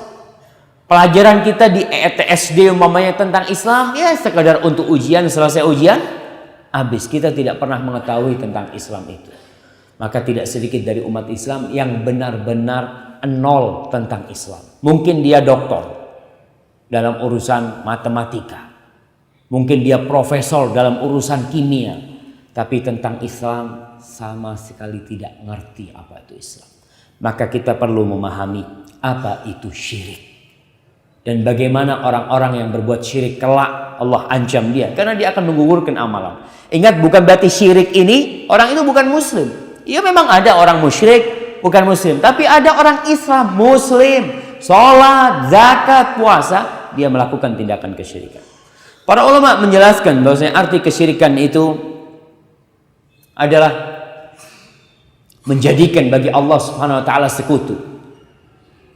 [SPEAKER 1] Pelajaran kita di ETSD umpamanya tentang Islam, ya sekadar untuk ujian, selesai ujian, habis. Kita tidak pernah mengetahui tentang Islam itu. Maka tidak sedikit dari umat Islam yang benar-benar nol tentang Islam. Mungkin dia doktor dalam urusan matematika. Mungkin dia profesor dalam urusan kimia. Tapi tentang Islam sama sekali tidak ngerti apa itu Islam. Maka kita perlu memahami apa itu syirik. Dan bagaimana orang-orang yang berbuat syirik kelak Allah ancam dia karena dia akan menggugurkan amalan. Ingat, bukan berarti syirik ini orang itu bukan muslim. Ya memang ada orang musyrik bukan muslim, tapi ada orang Islam muslim, sholat, zakat, puasa, dia melakukan tindakan kesyirikan. Para ulama menjelaskan bahwasanya arti kesyirikan itu adalah menjadikan bagi Allah Subhanahu wa taala sekutu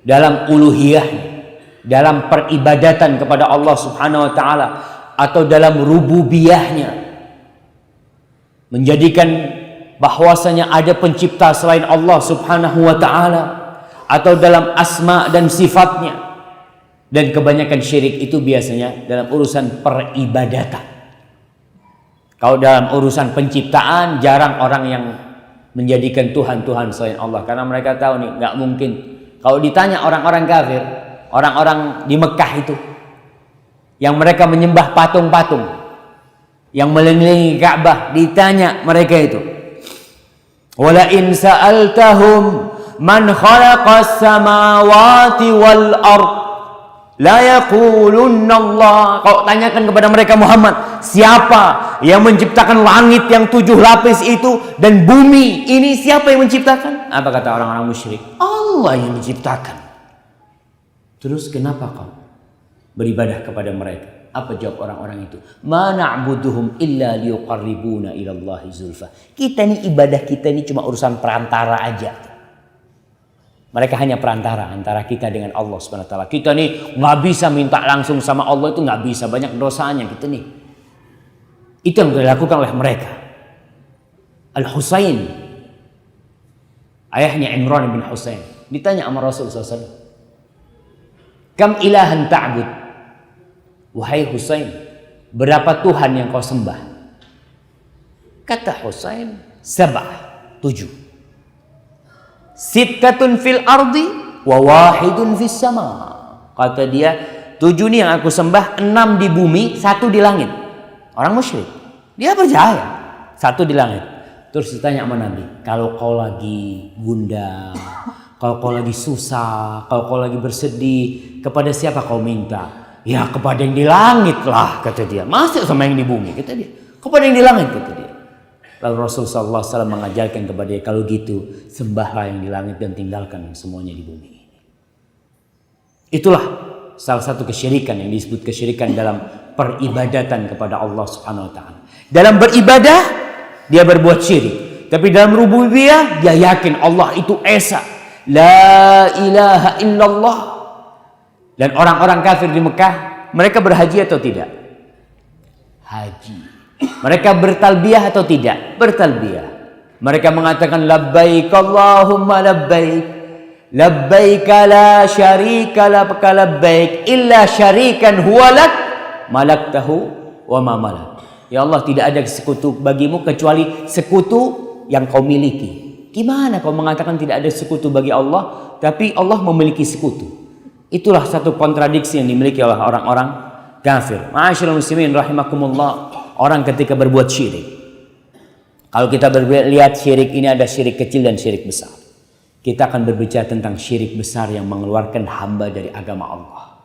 [SPEAKER 1] dalam uluhiyahnya, dalam peribadatan kepada Allah Subhanahu wa taala, atau dalam rububiyahnya, menjadikan bahwasanya ada pencipta selain Allah Subhanahu wa taala, atau dalam asma dan sifatnya. Dan kebanyakan syirik itu biasanya dalam urusan peribadatan. Kalau dalam urusan penciptaan, jarang orang yang menjadikan Tuhan selain Allah, karena mereka tahu nih nggak mungkin. Kalau ditanya orang-orang kafir, orang-orang di Mekah itu yang mereka menyembah patung-patung yang mengelilingi Ka'bah, ditanya mereka itu, wala in sa'altahum man khalaqas samawati wal ard la yaqulunna Allah. Kau tanyakan kepada mereka, Muhammad, siapa yang menciptakan langit yang 7 lapis itu dan bumi ini, siapa yang menciptakan? Apa kata orang-orang musyrik? Allah yang menciptakan. Terus kenapa kau beribadah kepada mereka? Apa jawab orang-orang itu? Ma na'buduhum illa liyuqarribuna ila Allahi zulfa. Kita ini ibadah kita ini cuma urusan perantara aja. Mereka hanya perantara antara kita dengan Allah Subhanahu wa taala. Kita nih nggak bisa minta langsung sama Allah, itu nggak bisa, banyak dosanya kita nih. Itu yang dilakukan oleh mereka. Al-Husain, ayahnya Imran bin Husain, ditanya sama Rasulullah SAW, kam ilahan ta'bud? Wahai Husain, berapa Tuhan yang kau sembah? Kata Husain, 7. Sittatun fil ardi wa wahidun fis sama. Kata dia, 7 nih yang aku sembah, 6 di bumi, 1 di langit. Orang musyrik, dia percaya 1 di langit. Terus ditanya sama Nabi, kalau kau lagi gundah, kalau kau lagi susah, kalau kau lagi bersedih, kepada siapa kau minta? Ya kepada yang di langit lah, kata dia. Masih sama yang di bumi, kata dia. Kepada yang di langit, kata dia. Lalu Rasulullah SAW mengajarkan kepada dia, kalau gitu sembahlah yang di langit dan tinggalkan semuanya di bumi. Itulah salah satu kesyirikan yang disebut kesyirikan dalam peribadatan kepada Allah Subhanahu wa taala. Dalam beribadah dia berbuat syirik, tapi dalam rububiyah dia yakin Allah itu esa, la ilaha illallah. Dan orang-orang kafir di Mekah, mereka berhaji atau tidak? Haji. Mereka bertalbiyah atau tidak? Bertalbiyah. Mereka mengatakan labbaik Allahumma labbaik, labbaik la syarika laka labbaik illa syarikan huwa lak malaktahu wa ma malak. Ya Allah, tidak ada sekutu bagimu kecuali sekutu yang kau miliki. Gimana kau mengatakan tidak ada sekutu bagi Allah, tapi Allah memiliki sekutu? Itulah satu kontradiksi yang dimiliki oleh orang-orang kafir. Ma'asyiral muslimin rahimakumullah. Orang ketika berbuat syirik, kalau kita lihat syirik ini ada syirik kecil dan syirik besar. Kita akan berbicara tentang syirik besar yang mengeluarkan hamba dari agama Allah.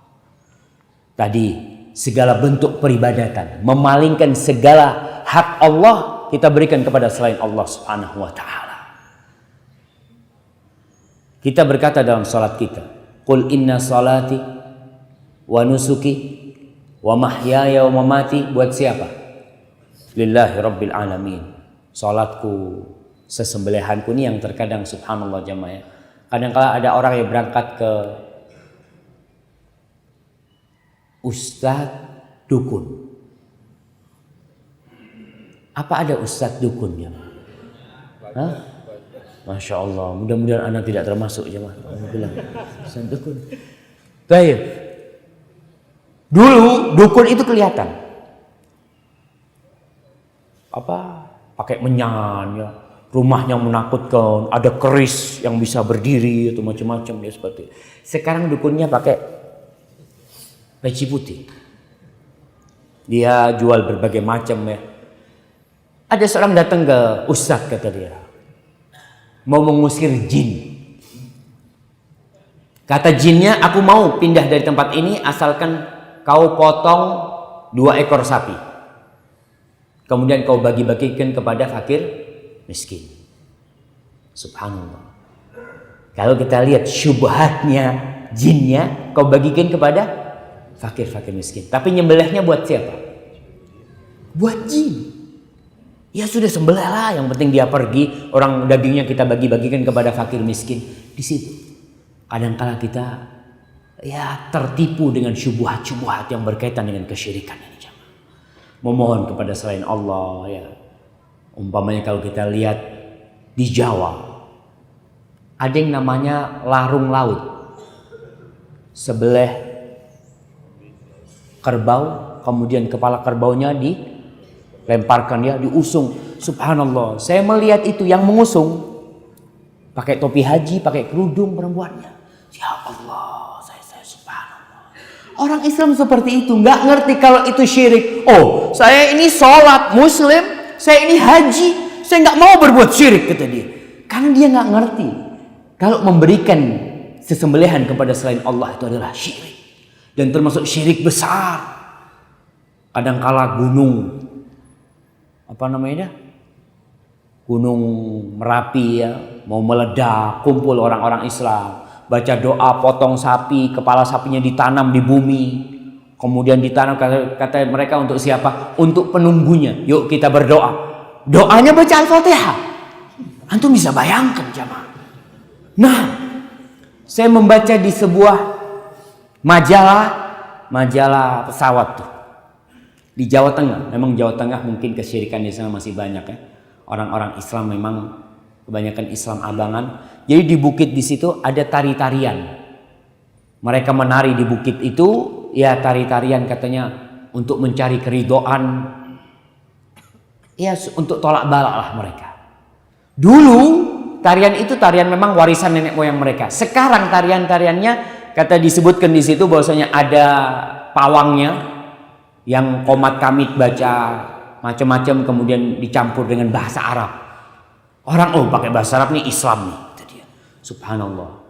[SPEAKER 1] Tadi segala bentuk peribadatan, memalingkan segala hak Allah kita berikan kepada selain Allah Subhanahu wa taala. Kita berkata dalam salat kita, qul inna salati wa nusuki wa mahyaya wa mamati, buat siapa? Lillahi rabbil alamin. Salatku, sesembelihanku, ini yang terkadang subhanallah jamaah, kadang-kala ada orang yang berangkat ke ustadz dukun. Apa ada ustadz dukunnya? Hah? Masya Allah, mudah-mudahan anak tidak termasuk jemaah. Bilang ustadz dukun. Baik. Dulu dukun itu kelihatan. Apa? Pakai menyan ya. Rumahnya menakutkan, ada keris yang bisa berdiri atau macam-macam ya seperti. Sekarang dukunnya pakai peci putih. Dia jual berbagai macam ya. Ada seorang datang ke ustadz, kata dia, mau mengusir jin. Kata jinnya, aku mau pindah dari tempat ini asalkan kau potong 2 ekor sapi. Kemudian kau bagi-bagikan kepada fakir miskin. Subhanallah. Kalau kita lihat syubhatnya jinnya, kau bagikan kepada fakir miskin. Tapi nyembelihnya buat siapa? Buat jin. Ya sudah sembelih lah, yang penting dia pergi, orang dagingnya kita bagi-bagikan kepada fakir miskin. Di situ kadang-kala kita ya tertipu dengan syubhat-syubhat yang berkaitan dengan kesyirikan ini. Memohon kepada selain Allah ya. Umpamanya kalau kita lihat di Jawa ada yang namanya larung laut. Sebelah kerbau, kemudian kepala kerbaunya dilemparkan, ya diusung. Subhanallah, saya melihat itu yang mengusung pakai topi haji, pakai kerudung perempuannya. Ya Allah, saya subhanallah. Orang Islam seperti itu, nggak ngerti kalau itu syirik. Oh, saya ini sholat muslim, saya ini haji, saya nggak mau berbuat syirik, kata dia. Karena dia nggak ngerti kalau memberikan sesembelihan kepada selain Allah itu adalah syirik, dan termasuk syirik besar. Kadangkala gunung Gunung Merapi ya mau meledak, kumpul orang-orang Islam, baca doa, potong sapi, kepala sapinya ditanam di bumi, kemudian ditanam, kata mereka untuk siapa? Untuk penunggunya. Yuk kita berdoa. Doanya baca Al-Fatihah. Antum bisa bayangkan jamaah. Nah, saya membaca di sebuah majalah pesawat tuh di Jawa Tengah. Memang Jawa Tengah mungkin kesyirikan di sana masih banyak ya. Orang-orang Islam memang kebanyakan Islam abangan. Jadi di bukit di situ ada tari-tarian. Mereka menari di bukit itu, ya tari-tarian katanya untuk mencari keridhaan. Ya untuk tolak balak lah mereka. Dulu tarian itu memang warisan nenek moyang mereka. Sekarang tarian-tariannya kata disebutkan di situ bahwasanya ada pawangnya yang komat kamit baca macam-macam, kemudian dicampur dengan bahasa Arab. Orang pakai bahasa Arab nih Islam nih, kata dia. Subhanallah.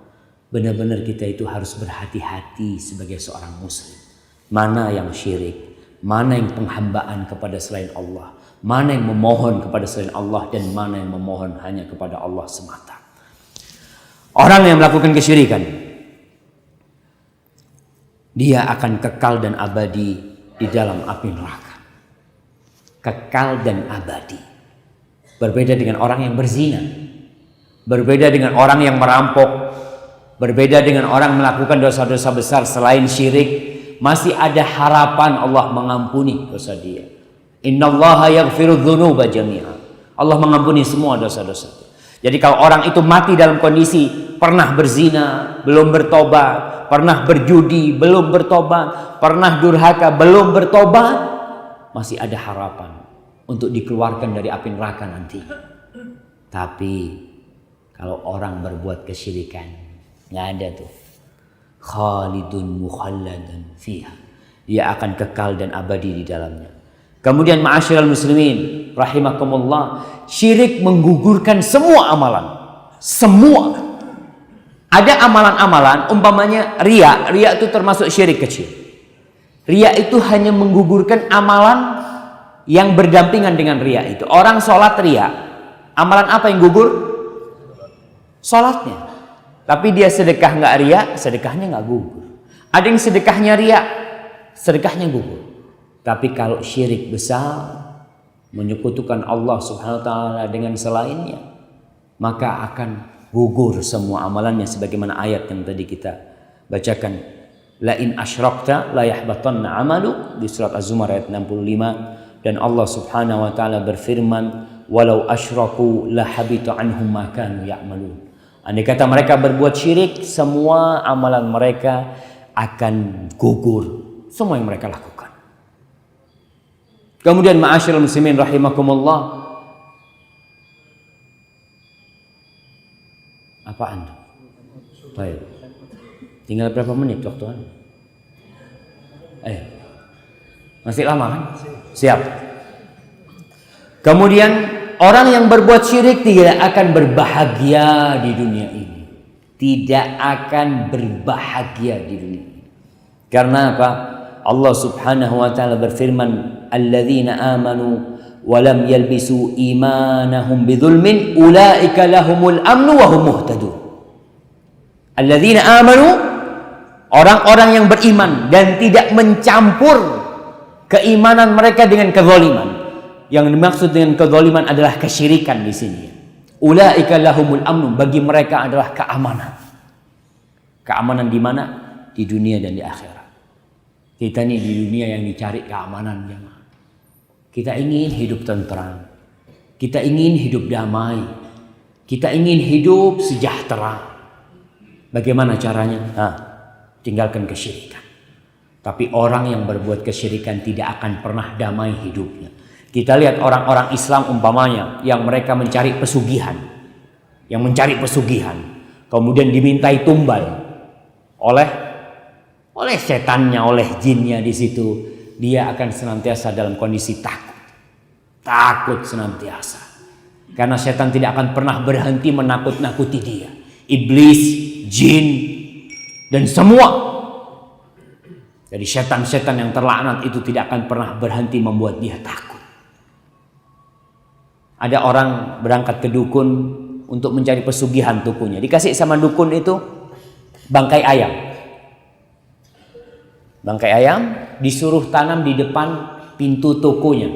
[SPEAKER 1] Benar-benar kita itu harus berhati-hati sebagai seorang muslim. Mana yang syirik, mana yang penghambaan kepada selain Allah, mana yang memohon kepada selain Allah, dan mana yang memohon hanya kepada Allah semata. Orang yang melakukan kesyirikan, dia akan kekal dan abadi di dalam api neraka. Kekal dan abadi. Berbeda dengan orang yang berzina, berbeda dengan orang yang merampok, berbeda dengan orang melakukan dosa-dosa besar selain syirik. Masih ada harapan Allah mengampuni dosa dia. Innallaha yaghfiru dzunuba jami'a. Allah mengampuni semua dosa-dosa. Jadi kalau orang itu mati dalam kondisi pernah berzina, belum bertobat, pernah berjudi, belum bertobat, pernah durhaka, belum bertobat, masih ada harapan untuk dikeluarkan dari api neraka nanti. Tapi kalau orang berbuat kesyirikan, nggak ada tuh. Khalidun mukhalladun fiha. Dia akan kekal dan abadi di dalamnya. Kemudian ma'asyiral muslimin rahimakumullah, syirik menggugurkan semua amalan. Semua. Ada amalan-amalan, umpamanya riya itu termasuk syirik kecil. Riya itu hanya menggugurkan amalan yang berdampingan dengan riya itu. Orang sholat riya, amalan apa yang gugur? Sholatnya. Tapi dia sedekah nggak riya, sedekahnya nggak gugur. Ada yang sedekahnya riya, sedekahnya gugur. Tapi kalau syirik besar, menyekutukan Allah Subhanahu wa taala dengan selainnya, maka akan gugur semua amalannya, sebagaimana ayat yang tadi kita bacakan. La in asyrakta la yahbatanna amalu, di surat Az-Zumar ayat 65. Dan Allah Subhanahu wa taala berfirman, walau asyraku la habita anhum ma kanu ya'malun. Andai kata mereka berbuat syirik, semua amalan mereka akan gugur, semua yang mereka lakukan. Kemudian ma'asyiral muslimin rahimakumullah, apaan? Baik. Tinggal berapa menit waktu Anda? Masih lama kan? Siap. Kemudian orang yang berbuat syirik tidak akan berbahagia di dunia ini. tidak akan berbahagia di dunia. Karena apa? Allah Subhanahu wa taala berfirman, "Alladzina amanu wa lam yalbisu imanahum bidzulmin ulaika lahumul amnu wa hum muhtadun." Alladzina amanu, orang-orang yang beriman dan tidak mencampur keimanan mereka dengan kezaliman. Yang dimaksud dengan kezaliman adalah kesyirikan di sini. Ulaika lahumul amnu, bagi mereka adalah keamanan. Keamanan di mana? Di dunia dan di akhirat. Kita ini di dunia yang dicari keamanan, jemaah. Kita ingin hidup tentram. Kita ingin hidup damai. Kita ingin hidup sejahtera. Bagaimana caranya? Nah, tinggalkan kesyirikan. Tapi orang yang berbuat kesyirikan tidak akan pernah damai hidupnya. Kita lihat orang-orang Islam umpamanya yang mereka mencari pesugihan. Yang mencari pesugihan. Kemudian dimintai tumbal oleh setannya, oleh jinnya di situ. Dia akan senantiasa dalam kondisi takut. Takut senantiasa. Karena setan tidak akan pernah berhenti menakut-nakuti dia. Iblis, jin, dan semua. Jadi setan-setan yang terlaknat itu tidak akan pernah berhenti membuat dia takut. Ada orang berangkat ke dukun untuk mencari pesugihan tokonya. Dikasih sama dukun itu bangkai ayam. Bangkai ayam disuruh tanam di depan pintu tokonya.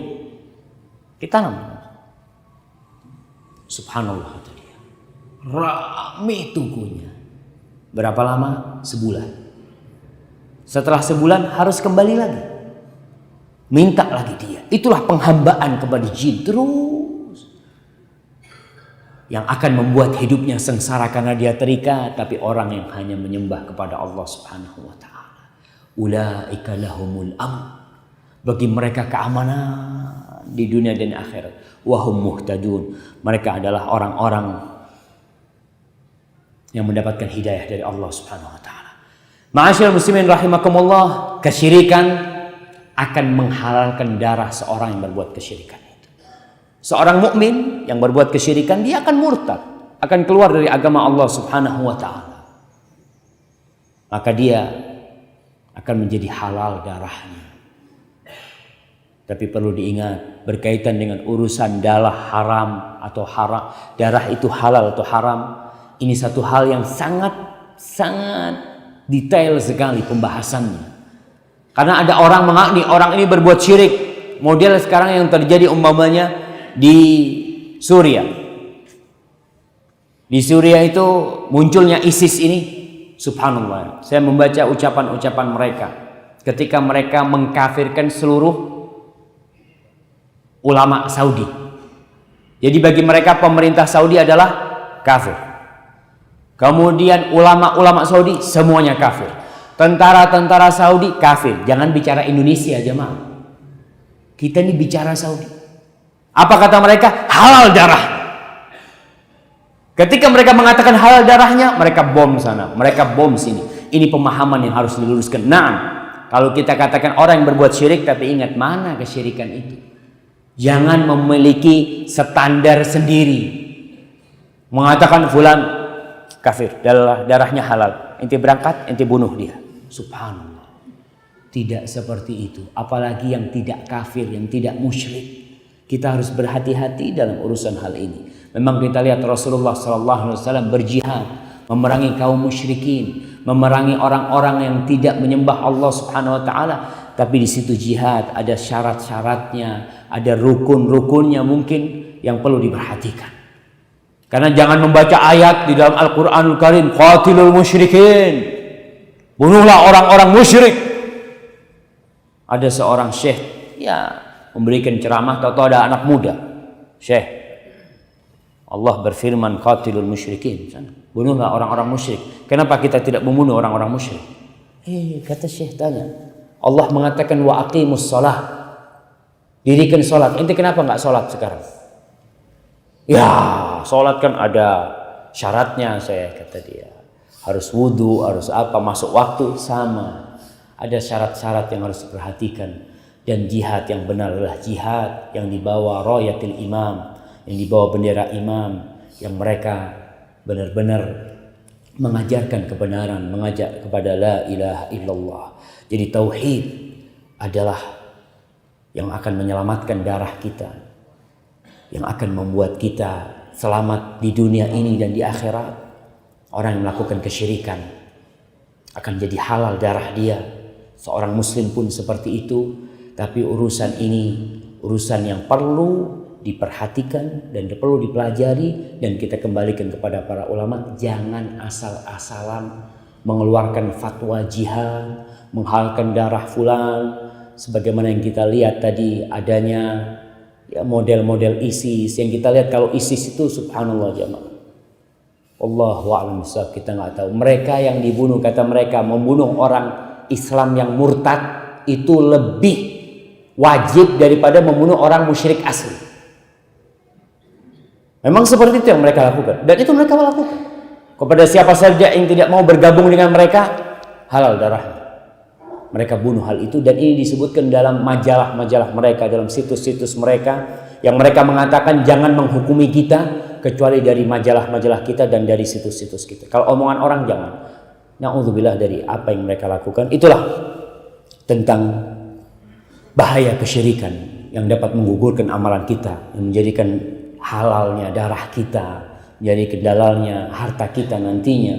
[SPEAKER 1] Ditanam. Subhanallah kata dia. Rame tokonya. Berapa lama? Sebulan. Setelah sebulan harus kembali lagi. Minta lagi dia. Itulah penghambaan kepada jin terus. Yang akan membuat hidupnya sengsara karena dia terikat. Tapi orang yang hanya menyembah kepada Allah Subhanahu wa ta'ala. Ulaika lahumul amn. Bagi mereka keamanan di dunia dan akhirat. Wahum muhtadun. Mereka adalah orang-orang yang mendapatkan hidayah dari Allah Subhanahu wa ta'ala. Ma'asyiral muslimin rahimakumullah, kesyirikan akan menghalalkan darah seorang yang berbuat kesyirikan itu. Seorang mukmin yang berbuat kesyirikan, dia akan murtad, akan keluar dari agama Allah Subhanahu wa ta'ala. Maka dia akan menjadi halal darahnya. Tapi perlu diingat, berkaitan dengan urusan darah haram atau haram, darah itu halal atau haram, ini satu hal yang sangat detail sekali pembahasannya. Karena ada orang mengakni orang ini berbuat syirik. Model sekarang yang terjadi umpamanya di Suriah. Di Suriah itu munculnya ISIS ini. Subhanallah. Saya membaca ucapan-ucapan mereka. Ketika mereka mengkafirkan seluruh ulama Saudi. Jadi bagi mereka pemerintah Saudi adalah kafir. Kemudian ulama-ulama Saudi semuanya kafir. Tentara-tentara Saudi kafir. Jangan bicara Indonesia jemaah. Kita ini bicara Saudi. Apa kata mereka? Halal darah. Ketika mereka mengatakan halal darahnya, mereka bom sana, mereka bom sini. Ini pemahaman yang harus diluruskan. Nah, kalau kita katakan orang yang berbuat syirik, tapi ingat mana kesyirikan itu. Jangan memiliki standar sendiri. Mengatakan fulan kafir, darahnya halal. Ente berangkat, ente bunuh dia. Subhanallah. Tidak seperti itu. Apalagi yang tidak kafir, yang tidak musyrik. Kita harus berhati-hati dalam urusan hal ini. Memang kita lihat Rasulullah SAW berjihad, memerangi kaum musyrikin, memerangi orang-orang yang tidak menyembah Allah Subhanahu Wa Taala. Tapi di situ jihad ada syarat-syaratnya, ada rukun-rukunnya mungkin yang perlu diperhatikan. Karena jangan membaca ayat di dalam Al-Quranul Karim, qatilul musyrikin, bunuhlah orang-orang musyrik. Ada seorang syekh, ya memberikan ceramah, tahu-tahu ada anak muda, syekh. Allah berfirman qatilul musyrikin, bunuhlah orang-orang musyrik. Kenapa kita tidak membunuh orang-orang musyrik? Kata syekh tanya, Allah mengatakan wa aqimus shalah, dirikan salat. Ente kenapa enggak salat sekarang? Ya, salat kan ada syaratnya, saya kata dia. Harus wudu, harus apa, masuk waktu, sama. Ada syarat-syarat yang harus diperhatikan. Dan jihad yang benar adalah jihad yang dibawa rayatil imam, yang dibawa bendera imam, yang mereka benar-benar mengajarkan kebenaran, mengajak kepada la ilaha illallah. Jadi tauhid adalah yang akan menyelamatkan darah kita, yang akan membuat kita selamat di dunia ini dan di akhirat. Orang yang melakukan kesyirikan akan jadi halal darah dia. Seorang muslim pun seperti itu. Tapi urusan ini urusan yang perlu diperhatikan dan perlu dipelajari, dan kita kembalikan kepada para ulama. Jangan asal-asalan mengeluarkan fatwa jihad, menghalalkan darah fulan, sebagaimana yang kita lihat tadi adanya ya model-model ISIS. Yang kita lihat kalau ISIS itu subhanallah jamaah, Allahu a'lam bishawab, kita nggak tahu. Mereka yang dibunuh, kata mereka, membunuh orang Islam yang murtad itu lebih wajib daripada membunuh orang musyrik asli. Memang seperti itu yang mereka lakukan, dan itu mereka lakukan kepada siapa saja yang tidak mau bergabung dengan mereka, halal darahnya. Mereka bunuh hal itu, dan ini disebutkan dalam majalah-majalah mereka, dalam situs-situs mereka, yang mereka mengatakan jangan menghukumi kita kecuali dari majalah-majalah kita dan dari situs-situs kita. Kalau omongan orang jangan. Na'udzubillah dari apa yang mereka lakukan. Itulah tentang bahaya kesyirikan yang dapat menggugurkan amalan kita, yang menjadikan halalnya darah kita, menjadi kedalalnya harta kita nantinya,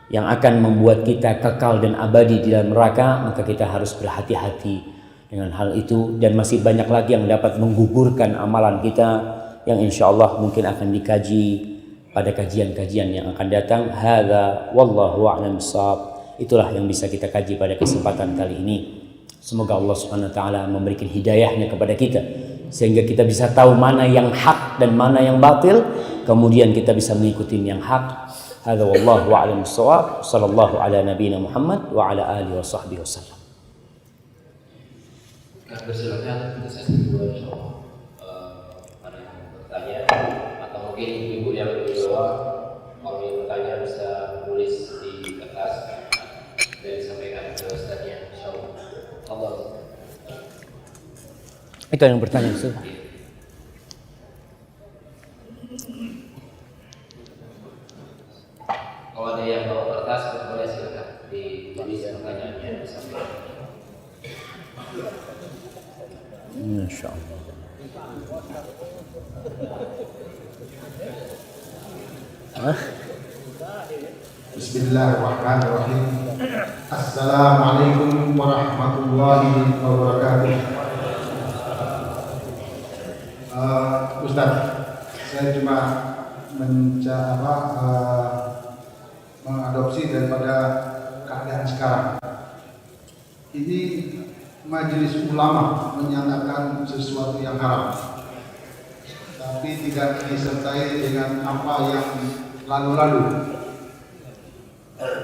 [SPEAKER 1] yang akan membuat kita kekal dan abadi di dalam neraka. Maka kita harus berhati-hati dengan hal itu, dan masih banyak lagi yang dapat menggugurkan amalan kita, yang insya Allah mungkin akan dikaji pada kajian-kajian yang akan datang. Hadza wallahu a'lam bishawab. Itulah yang bisa kita kaji pada kesempatan kali ini. Semoga Allah Subhanahu wa taala memberikan hidayahnya kepada kita, sehingga kita bisa tahu mana yang hak dan mana yang batil, kemudian kita bisa mengikuti yang hak. Hadza wallahu a'lam bishawab. Sallallahu ala nabiyina Muhammad wa ala alihi wa sahbihi wasallam.
[SPEAKER 2] Bersilakan untuk sesi kedua insyaallah. Ada yang bertanya atau mungkin ibu yang lebih bawah, kalau yang bertanya bisa menulis di kertas dan disampaikan ke ustaznya insyaallah. Allah.
[SPEAKER 1] Itu yang bertanya Ustaz.
[SPEAKER 2] Kalau ada yang bawa kertas, boleh silakan ditulis pertanyaannya disampaikan.
[SPEAKER 1] Masya Allah.
[SPEAKER 3] Bismillahirrahmanirrahim. Assalamualaikum warahmatullahi wabarakatuh. Ustaz, saya cuma mengadopsi daripada keadaan sekarang. Ini majelis ulama menyatakan sesuatu yang haram, tapi tidak disertai dengan apa yang lalu-lalu.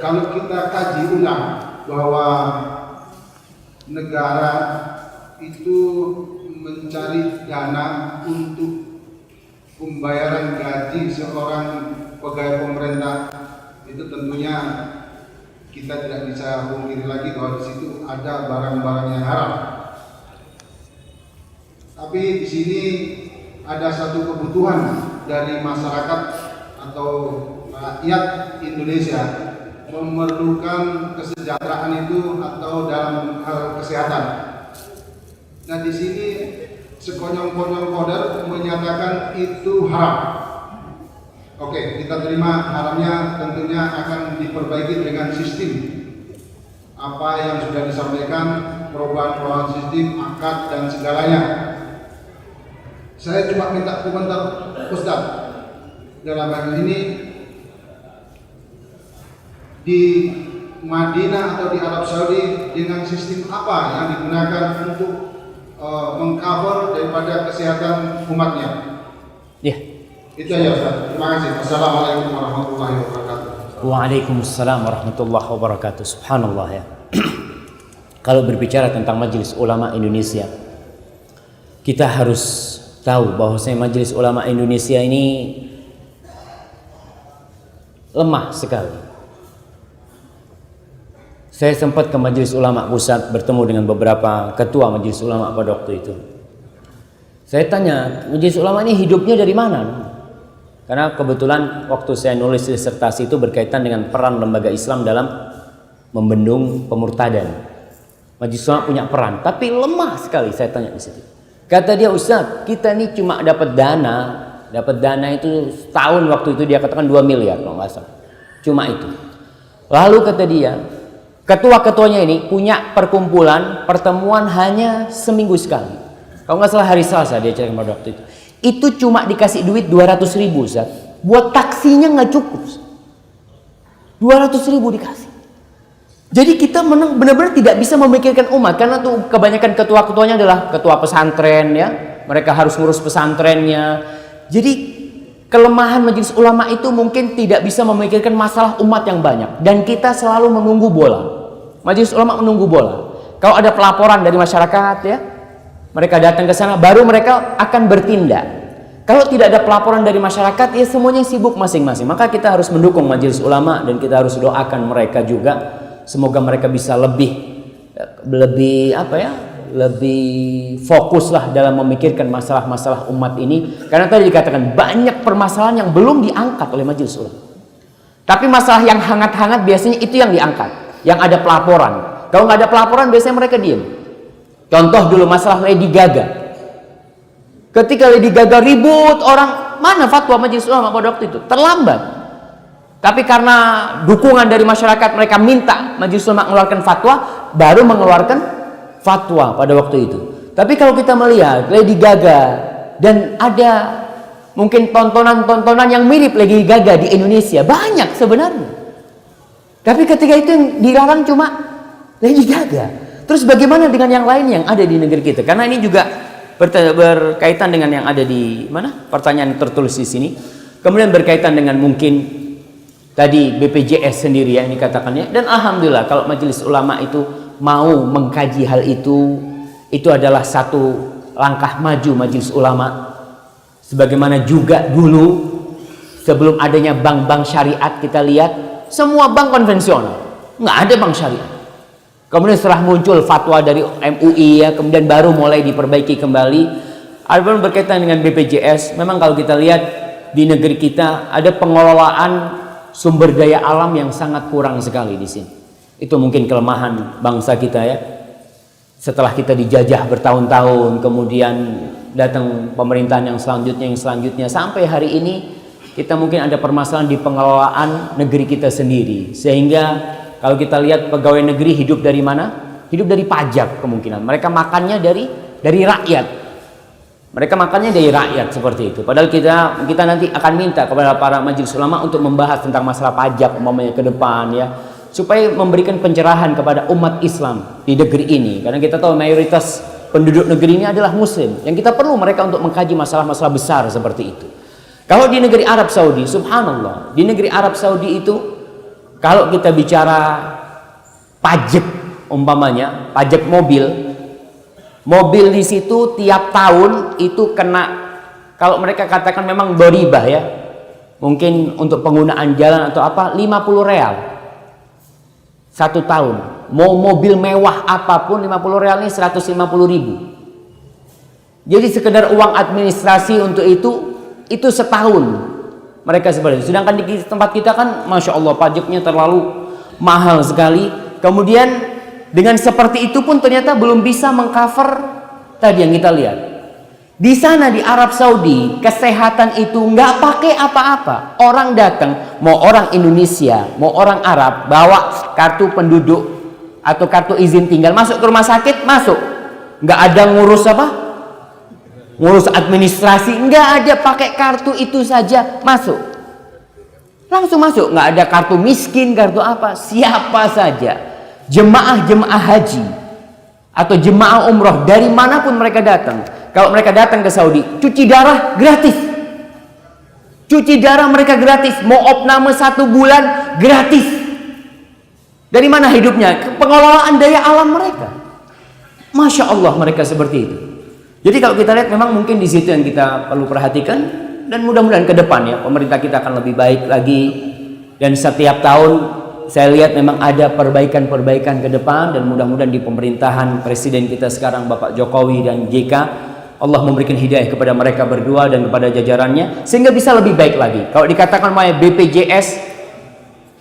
[SPEAKER 3] Kalau kita kaji ulang bahwa negara itu mencari dana untuk pembayaran gaji seorang pegawai pemerintah, itu tentunya kita tidak bisa pungkiri lagi bahwa di situ ada barang-barang yang haram. Tapi di sini ada satu kebutuhan dari masyarakat atau rakyat Indonesia, memerlukan kesejahteraan itu atau dalam hal kesehatan. Nah, di sini sekonyong-konyong koder menyatakan itu haram. Oke, kita terima haramnya, tentunya akan diperbaiki dengan sistem apa yang sudah disampaikan, perubahan sistem, akad dan segalanya. Saya cuma minta komentar Ustaz dalam hal ini. Di Madinah atau di Arab Saudi dengan sistem apa yang digunakan untuk mengcover daripada kesehatan umatnya?
[SPEAKER 1] Ya.
[SPEAKER 3] Itu aja Ustaz. Terima kasih. Assalamualaikum warahmatullahi wabarakatuh.
[SPEAKER 1] Waalaikumsalam warahmatullahi wabarakatuh. Subhanallah ya. Kalau berbicara tentang Majelis Ulama Indonesia, kita harus tahu bahwasanya Majelis Ulama Indonesia ini lemah sekali. Saya sempat ke Majelis Ulama Pusat, bertemu dengan beberapa ketua Majelis Ulama pada waktu itu. Saya tanya, Majelis Ulama ini hidupnya dari mana? Karena kebetulan waktu saya nulis disertasi itu berkaitan dengan peran lembaga Islam dalam membendung pemurtadan. Majelis Ulama punya peran, tapi lemah sekali. Saya tanya di situ. Kata dia, Ustaz, kita ini cuma dapat dana itu setahun waktu itu dia katakan 2 miliar kalau nggak salah. Cuma itu. Lalu kata dia, ketua-ketuanya ini punya pertemuan hanya seminggu sekali. Kalau nggak salah hari Selasa dia cerita pada waktu itu. Itu cuma dikasih duit 200.000, Ustaz. Buat taksinya nggak cukup. 200.000 dikasih. Jadi kita benar-benar tidak bisa memikirkan umat, karena tuh kebanyakan ketua-ketuanya adalah ketua pesantren ya. Mereka harus ngurus pesantrennya. Jadi kelemahan Majelis Ulama itu mungkin tidak bisa memikirkan masalah umat yang banyak, dan kita selalu menunggu bola. Majelis Ulama menunggu bola. Kalau ada pelaporan dari masyarakat ya, mereka datang ke sana, baru mereka akan bertindak. Kalau tidak ada pelaporan dari masyarakat, ya semuanya sibuk masing-masing. Maka kita harus mendukung Majelis Ulama dan kita harus doakan mereka juga. Semoga mereka bisa lebih fokuslah dalam memikirkan masalah-masalah umat ini. Karena tadi dikatakan banyak permasalahan yang belum diangkat oleh Majelis Ulama. Tapi masalah yang hangat-hangat biasanya itu yang diangkat, yang ada pelaporan. Kalau nggak ada pelaporan biasanya mereka diam. Contoh dulu masalah Lady Gaga. Ketika Lady Gaga ribut orang, mana fatwa Majelis Ulama pada waktu itu? Terlambat. Tapi karena dukungan dari masyarakat, mereka minta Majelis Ulama mengeluarkan fatwa, baru mengeluarkan fatwa pada waktu itu. Tapi kalau kita melihat Lady Gaga, dan ada mungkin tontonan-tontonan yang mirip Lady Gaga di Indonesia, banyak sebenarnya. Tapi ketika itu yang dilarang cuma Lady Gaga. Terus bagaimana dengan yang lain yang ada di negeri kita? Karena ini juga berkaitan dengan yang ada di mana? Pertanyaan tertulis di sini. Kemudian berkaitan dengan mungkin tadi BPJS sendiri ya ini katakannya. Dan alhamdulillah kalau Majelis Ulama itu mau mengkaji hal itu adalah satu langkah maju Majelis Ulama. Sebagaimana juga dulu sebelum adanya bank-bank syariat, kita lihat semua bank konvensional, nggak ada bank syariat. Kemudian setelah muncul fatwa dari MUI ya, kemudian baru mulai diperbaiki kembali. Adapun berkaitan dengan BPJS, memang kalau kita lihat di negeri kita ada pengelolaan sumber daya alam yang sangat kurang sekali di sini. Itu mungkin kelemahan bangsa kita ya. Setelah kita dijajah bertahun-tahun, kemudian datang pemerintahan yang selanjutnya sampai hari ini kita mungkin ada permasalahan di pengelolaan negeri kita sendiri. Sehingga kalau kita lihat pegawai negeri hidup dari mana? Hidup dari pajak kemungkinan. Mereka makannya dari rakyat. Mereka makannya dari rakyat seperti itu. Padahal kita nanti akan minta kepada para Majelis Ulama untuk membahas tentang masalah pajak umpamanya ke depan ya, supaya memberikan pencerahan kepada umat Islam di negeri ini. Karena kita tahu mayoritas penduduk negeri ini adalah Muslim. Yang kita perlu mereka untuk mengkaji masalah-masalah besar seperti itu. Kalau di negeri Arab Saudi, subhanallah, di negeri Arab Saudi itu kalau kita bicara pajak umpamanya, pajak mobil di situ tiap tahun itu kena, kalau mereka katakan memang doribah ya, mungkin untuk penggunaan jalan atau apa, 50 real 1 tahun. Mau mobil mewah apapun 50 real ini 150.000. Jadi sekedar uang administrasi untuk itu setahun mereka seperti itu. Sedangkan di tempat kita kan Masya Allah pajaknya terlalu mahal sekali. Kemudian dengan seperti itu pun ternyata belum bisa mengcover tadi yang kita lihat. Di sana di Arab Saudi kesehatan itu nggak pakai apa-apa. Orang datang, mau orang Indonesia, mau orang Arab, bawa kartu penduduk atau kartu izin tinggal, masuk ke rumah sakit, masuk. Nggak ada ngurus apa? Ngurus administrasi, nggak ada, pakai kartu itu saja masuk. Langsung masuk, nggak ada kartu miskin, kartu apa, siapa saja. Jemaah haji atau jemaah umroh dari manapun mereka datang, kalau mereka datang ke Saudi, cuci darah gratis. Cuci darah mereka gratis, mau opname 1 bulan gratis. Dari mana hidupnya? Pengelolaan daya alam mereka. Masya Allah mereka seperti itu. Jadi kalau kita lihat memang mungkin di situ yang kita perlu perhatikan, dan mudah-mudahan ke depan ya pemerintah kita akan lebih baik lagi, dan setiap tahun saya lihat memang ada perbaikan-perbaikan ke depan, dan mudah-mudahan di pemerintahan presiden kita sekarang Bapak Jokowi dan JK Allah memberikan hidayah kepada mereka berdua dan kepada jajarannya sehingga bisa lebih baik lagi. Kalau dikatakan BPJS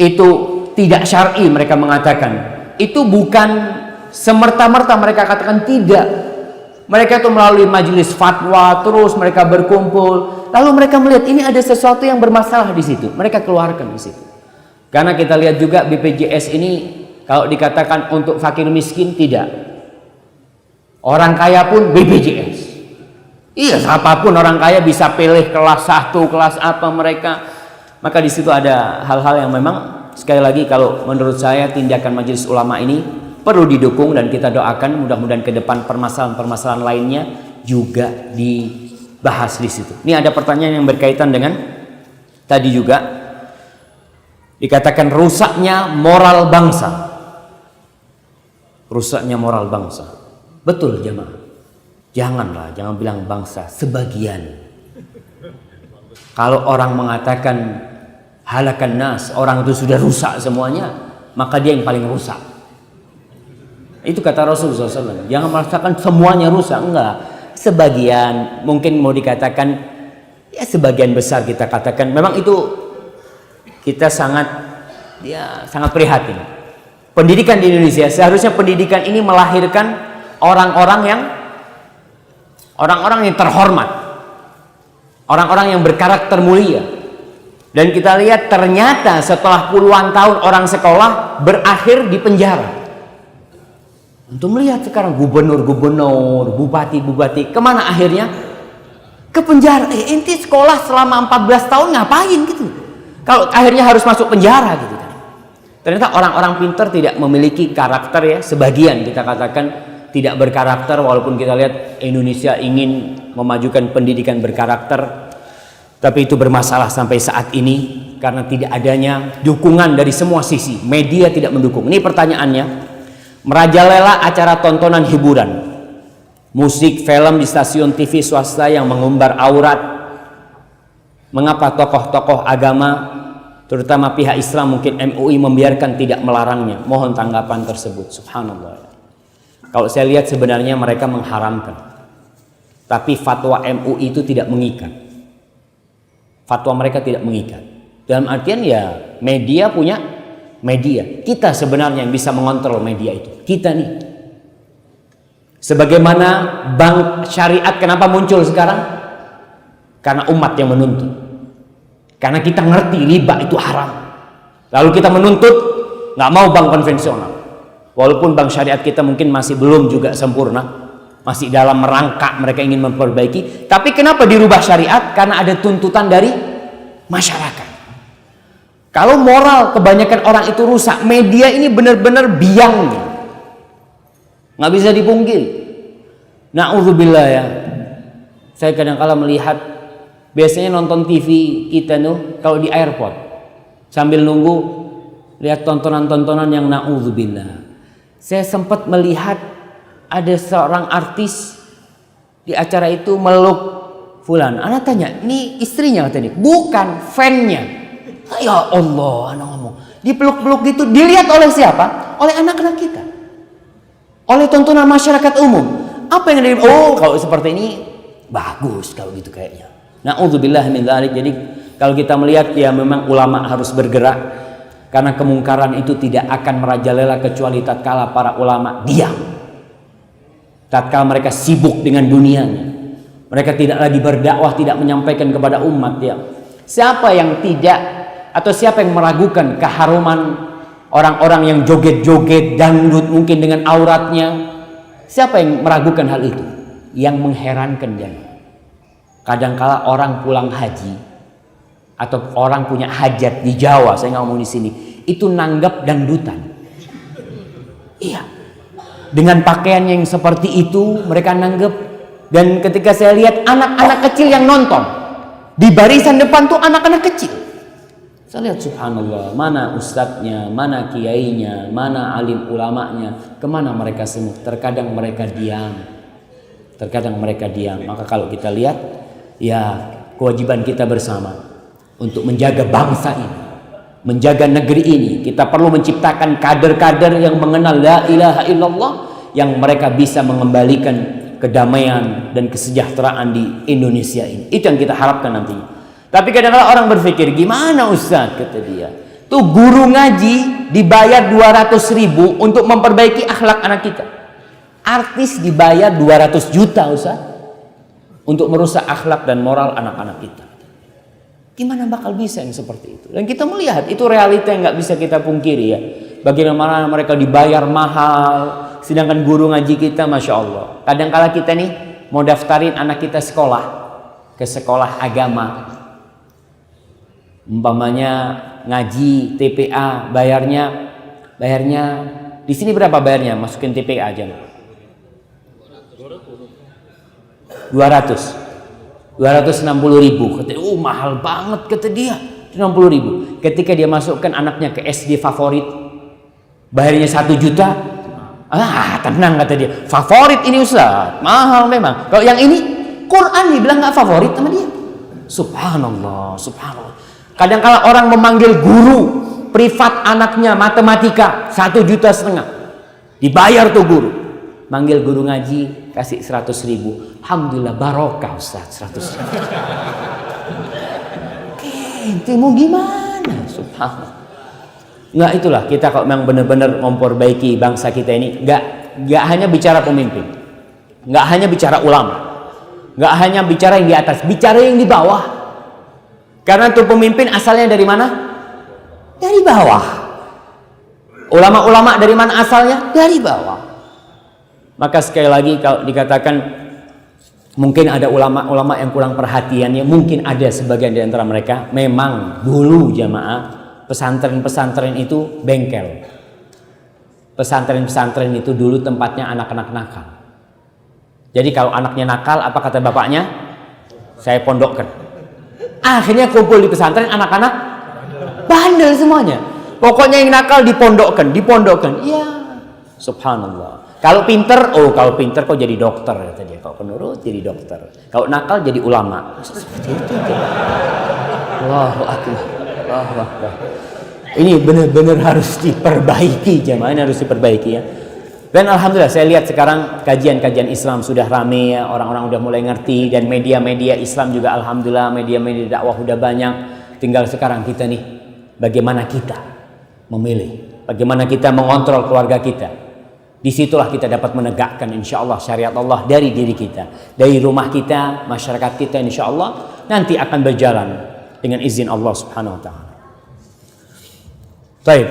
[SPEAKER 1] itu tidak syar'i, mereka mengatakan itu bukan semerta-merta mereka katakan tidak. Mereka itu melalui majelis fatwa, terus mereka berkumpul, lalu mereka melihat ini ada sesuatu yang bermasalah di situ, mereka keluarkan di situ. Karena kita lihat juga BPJS ini kalau dikatakan untuk fakir miskin tidak, orang kaya pun BPJS. Iya, siapapun orang kaya bisa pilih kelas 1, kelas apa mereka. Maka di situ ada hal-hal yang memang sekali lagi kalau menurut saya tindakan majelis ulama ini perlu didukung dan kita doakan mudah-mudahan ke depan permasalahan-permasalahan lainnya juga dibahas di situ. Ini ada pertanyaan yang berkaitan dengan tadi juga dikatakan rusaknya moral bangsa. Rusaknya moral bangsa. Betul jemaah. Janganlah, jangan bilang bangsa, sebagian. Kalau orang mengatakan halakan nas, orang itu sudah rusak semuanya, maka dia yang paling rusak. Itu kata Rasulullah SAW. Jangan merasakan semuanya rusak, enggak. Sebagian, mungkin mau dikatakan, ya sebagian besar kita katakan. Memang itu kita sangat prihatin. Pendidikan di Indonesia, seharusnya pendidikan ini melahirkan orang-orang yang terhormat, orang-orang yang berkarakter mulia. Dan kita lihat ternyata setelah puluhan tahun orang sekolah berakhir di penjara. Untuk melihat sekarang gubernur-gubernur, bupati-bupati, kemana akhirnya? Ke penjara. Inti sekolah selama 14 tahun ngapain gitu? Kalau akhirnya harus masuk penjara gitu kan. Ternyata orang-orang pintar tidak memiliki karakter ya, sebagian kita katakan tidak berkarakter, walaupun kita lihat Indonesia ingin memajukan pendidikan berkarakter, tapi itu bermasalah sampai saat ini karena tidak adanya dukungan dari semua sisi. Media tidak mendukung. Ini pertanyaannya, merajalela acara tontonan hiburan, musik, film di stasiun TV swasta yang mengumbar aurat. Mengapa tokoh-tokoh agama, terutama pihak Islam mungkin MUI membiarkan tidak melarangnya? Mohon tanggapan tersebut. Subhanallah. Kalau saya lihat sebenarnya mereka mengharamkan, tapi fatwa MUI itu tidak mengikat. Fatwa mereka tidak mengikat. Dalam artian ya media punya media. Kita sebenarnya yang bisa mengontrol media itu. Kita nih. Sebagaimana bank syariat kenapa muncul sekarang? Karena umat yang menuntut. Karena kita ngerti riba itu haram. Lalu kita menuntut nggak mau bank konvensional. Walaupun bank syariat kita mungkin masih belum juga sempurna, masih dalam merangkak, mereka ingin memperbaiki. Tapi kenapa dirubah syariat? Karena ada tuntutan dari masyarakat. Kalau moral kebanyakan orang itu rusak, media ini benar-benar biangnya, nggak bisa dipungkiri. Na'udzubillah ya. Saya kadang-kala melihat, biasanya nonton TV kita tuh kalau di airport sambil nunggu lihat tontonan-tontonan yang na'udzubillah. Saya sempat melihat ada seorang artis di acara itu meluk fulan. Anak tanya, ini istrinya katanya? Bukan, fannya. Ya Allah, anak ngomong. Dipeluk-peluk gitu, dilihat oleh siapa? Oleh anak-anak kita. Oleh tontonan masyarakat umum. Apa yang dilihat? Oh, kalau seperti ini bagus kalau gitu kayaknya. Na'udzubillah min dzalik. Jadi kalau kita melihat ya memang ulama harus bergerak. Karena kemungkaran itu tidak akan merajalela kecuali tatkala para ulama diam. Tatkala mereka sibuk dengan dunianya. Mereka tidak lagi berdakwah, tidak menyampaikan kepada umat ya. Siapa yang tidak atau siapa yang meragukan keharuman orang-orang yang joget-joget dangdut mungkin dengan auratnya? Siapa yang meragukan hal itu? Yang mengherankan dan kadangkala orang pulang haji atau orang punya hajat di Jawa, saya nggak ngomong di sini, itu nanggap dangdutan. Iya, dengan pakaian yang seperti itu mereka nanggap. Dan ketika saya lihat anak-anak kecil yang nonton di barisan depan tuh anak-anak kecil, saya lihat subhanallah, mana ustadznya, mana kiainya, mana alim ulamanya, kemana mereka semua? Terkadang mereka diam, terkadang mereka diam. Maka kalau kita lihat, ya kewajiban kita bersama untuk menjaga bangsa ini, menjaga negeri ini. Kita perlu menciptakan kader-kader yang mengenal la ilaha illallah, yang mereka bisa mengembalikan kedamaian dan kesejahteraan di Indonesia ini. Itu yang kita harapkan nantinya. Tapi kadang-kadang orang berpikir, gimana Ustaz, kata dia, tuh guru ngaji dibayar 200.000 untuk memperbaiki akhlak anak kita. Artis dibayar 200 juta Ustaz untuk merusak akhlak dan moral anak-anak kita. Gimana bakal bisa yang seperti itu? Dan kita melihat itu realita yang nggak bisa kita pungkiri ya. Bagaimana mereka dibayar mahal, sedangkan guru ngaji kita, Masya Allah. Kadang-kala kita nih mau daftarin anak kita sekolah, ke sekolah agama. Umpamanya ngaji TPA, bayarnya di sini berapa bayarnya? Masukin TPA aja. 260.000. Kata, mahal banget kata dia. 60.000. Ketika dia masukkan anaknya ke SD favorit, bayarnya 1 juta. Tenang kata dia. Favorit ini Ustaz, mahal memang. Kalau yang ini Quran dibilang nggak favorit sama dia. Subhanallah, subhanallah. Kadang-kala orang memanggil guru privat anaknya matematika 1,5 juta. Dibayar tuh guru. Manggil guru ngaji kasih 100.000. Alhamdulillah barokah Ustaz, 100.000. Ente mau gimana? Subhanallah. Nggak, itulah kita kalau memang benar-benar memperbaiki bangsa kita ini, nggak hanya bicara pemimpin, nggak hanya bicara ulama, nggak hanya bicara yang di atas, bicara yang di bawah. Karena tuh pemimpin asalnya dari mana? Dari bawah. Ulama-ulama dari mana asalnya? Dari bawah. Maka sekali lagi kalau dikatakan mungkin ada ulama-ulama yang kurang perhatiannya, mungkin ada sebagian di antara mereka. Memang dulu jamaah pesantren-pesantren itu bengkel. Pesantren-pesantren itu dulu tempatnya anak-anak nakal. Jadi kalau anaknya nakal, apa kata bapaknya? Saya pondokkan. Akhirnya kumpul di pesantren anak-anak bandel semuanya. Pokoknya yang nakal dipondokkan. Ya, subhanallah. Kalau pinter kok jadi dokter kata dia. Kalau penurut jadi dokter. Kalau nakal jadi ulama. Seperti itu. Allahu akbar. Allahu akbar. Ini benar-benar harus diperbaiki, jemaah, ini harus diperbaiki ya. Dan alhamdulillah saya lihat sekarang kajian-kajian Islam sudah rame ya, orang-orang udah mulai ngerti, dan media-media Islam juga alhamdulillah, media-media dakwah udah banyak. Tinggal sekarang kita nih, bagaimana kita memilih, bagaimana kita mengontrol keluarga kita. Disitulah kita dapat menegakkan insya Allah syariat Allah dari diri kita, dari rumah kita, masyarakat kita, insya Allah nanti akan berjalan dengan izin Allah Subhanahu Wa Taala. Baik.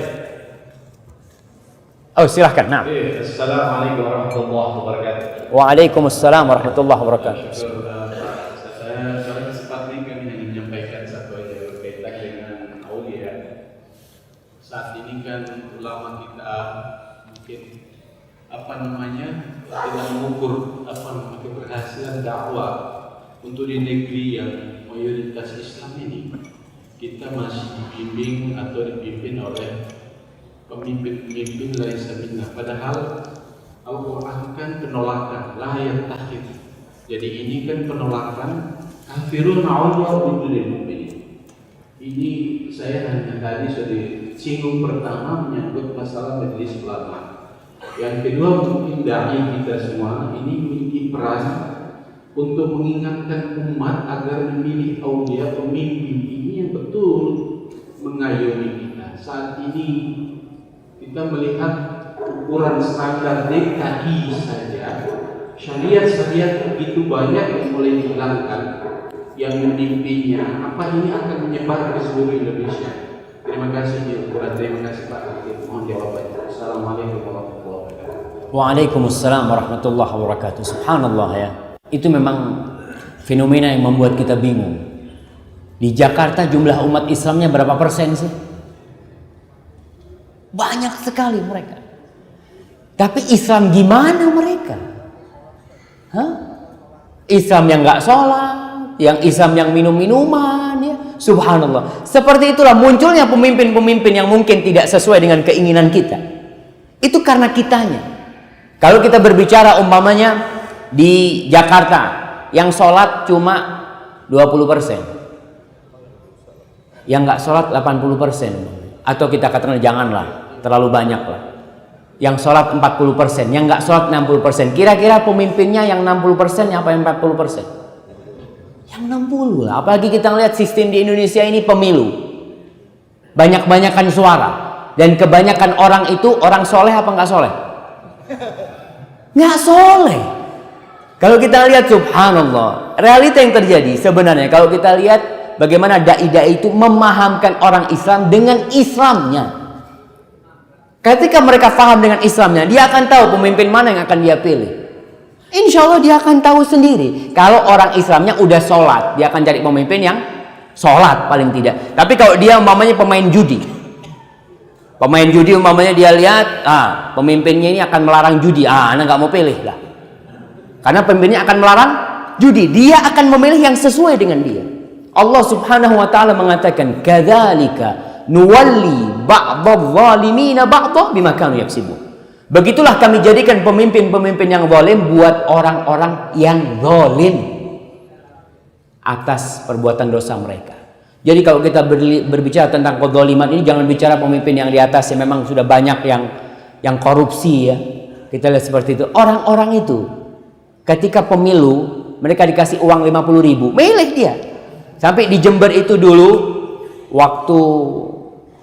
[SPEAKER 1] Oh silahkan. Nah.
[SPEAKER 4] Assalamualaikum warahmatullahi wabarakatuh.
[SPEAKER 1] Waalaikumsalam warahmatullahi wabarakatuh.
[SPEAKER 4] Saya pada kesempatan ini kami ingin menyampaikan satu hal yang berkaitan dengan aulia. Saat ini kan ulama kita mungkin tidak mengukur keberhasilan dakwah untuk di negeri yang mayoritas Islam ini. Kita masih dibimbing atau dipimpin oleh pemimpin-pemimpin laisa minna. Padahal Al-Quran kan penolakan, la yattakhid. Jadi ini kan penolakan kafirun awliya lil mu'minin. Ini saya hanya tadi sudah singgung pertama menyangkut masalah majelis ulama. Yang kedua mungkin dai kita semua ini memiliki peran untuk mengingatkan umat agar memilih aulia pemimpin ini yang betul mengayomi kita. Saat ini kita melihat ukuran standar DKI saja, syariat-syariat begitu banyak yang mulai dihilangkan, yang memimpinnya, apa ini akan menyebar ke seluruh Indonesia? Terima kasih Pak Hakim. Mohon jawabannya. Assalamualaikum warahmatullahi wabarakatuh.
[SPEAKER 1] Waalaikumsalam warahmatullahi wabarakatuh. Subhanallah ya. Itu memang fenomena yang membuat kita bingung. Di Jakarta jumlah umat Islamnya berapa persen sih? Banyak sekali mereka. Tapi Islam gimana mereka? Islam yang nggak sholat, yang Islam yang minum-minuman, ya. Subhanallah. Seperti itulah munculnya pemimpin-pemimpin yang mungkin tidak sesuai dengan keinginan kita. Itu karena kitanya. Kalau kita berbicara umpamanya di Jakarta, yang sholat cuma 20%, yang nggak sholat 80%, atau kita katakan janganlah terlalu banyak lah. Yang sholat 40%, yang nggak sholat 60%. Kira-kira pemimpinnya yang 60% apa yang 40%? Yang 60 lah. Apalagi kita ngeliat sistem di Indonesia ini pemilu. Banyak-banyakan suara. Dan kebanyakan orang itu orang soleh apa nggak soleh? Nggak soleh. Kalau kita lihat subhanallah, realita yang terjadi sebenarnya kalau kita lihat bagaimana dai-dai itu memahamkan orang Islam dengan Islamnya. Ketika mereka paham dengan Islamnya, dia akan tahu pemimpin mana yang akan dia pilih. Insya Allah dia akan tahu sendiri. Kalau orang Islamnya udah sholat, dia akan cari pemimpin yang sholat paling tidak. Tapi kalau dia umpamanya pemain judi, umpamanya dia lihat, pemimpinnya ini akan melarang judi, anak nggak mau pilih lah. Karena pemimpinnya akan melarang judi, dia akan memilih yang sesuai dengan dia. Allah Subhanahu wa taala mengatakan, "Kadzalika nuwalli ba'dadh zalimina ba'dha bima kanu yaksibun." Begitulah kami jadikan pemimpin-pemimpin yang zalim buat orang-orang yang zalim atas perbuatan dosa mereka. Jadi kalau kita berbicara tentang kezaliman ini, jangan bicara pemimpin yang di atas yang memang sudah banyak yang korupsi ya. Kita lihat seperti itu. Orang-orang itu ketika pemilu mereka dikasih uang 50.000, milih dia. Sampai di Jember itu dulu waktu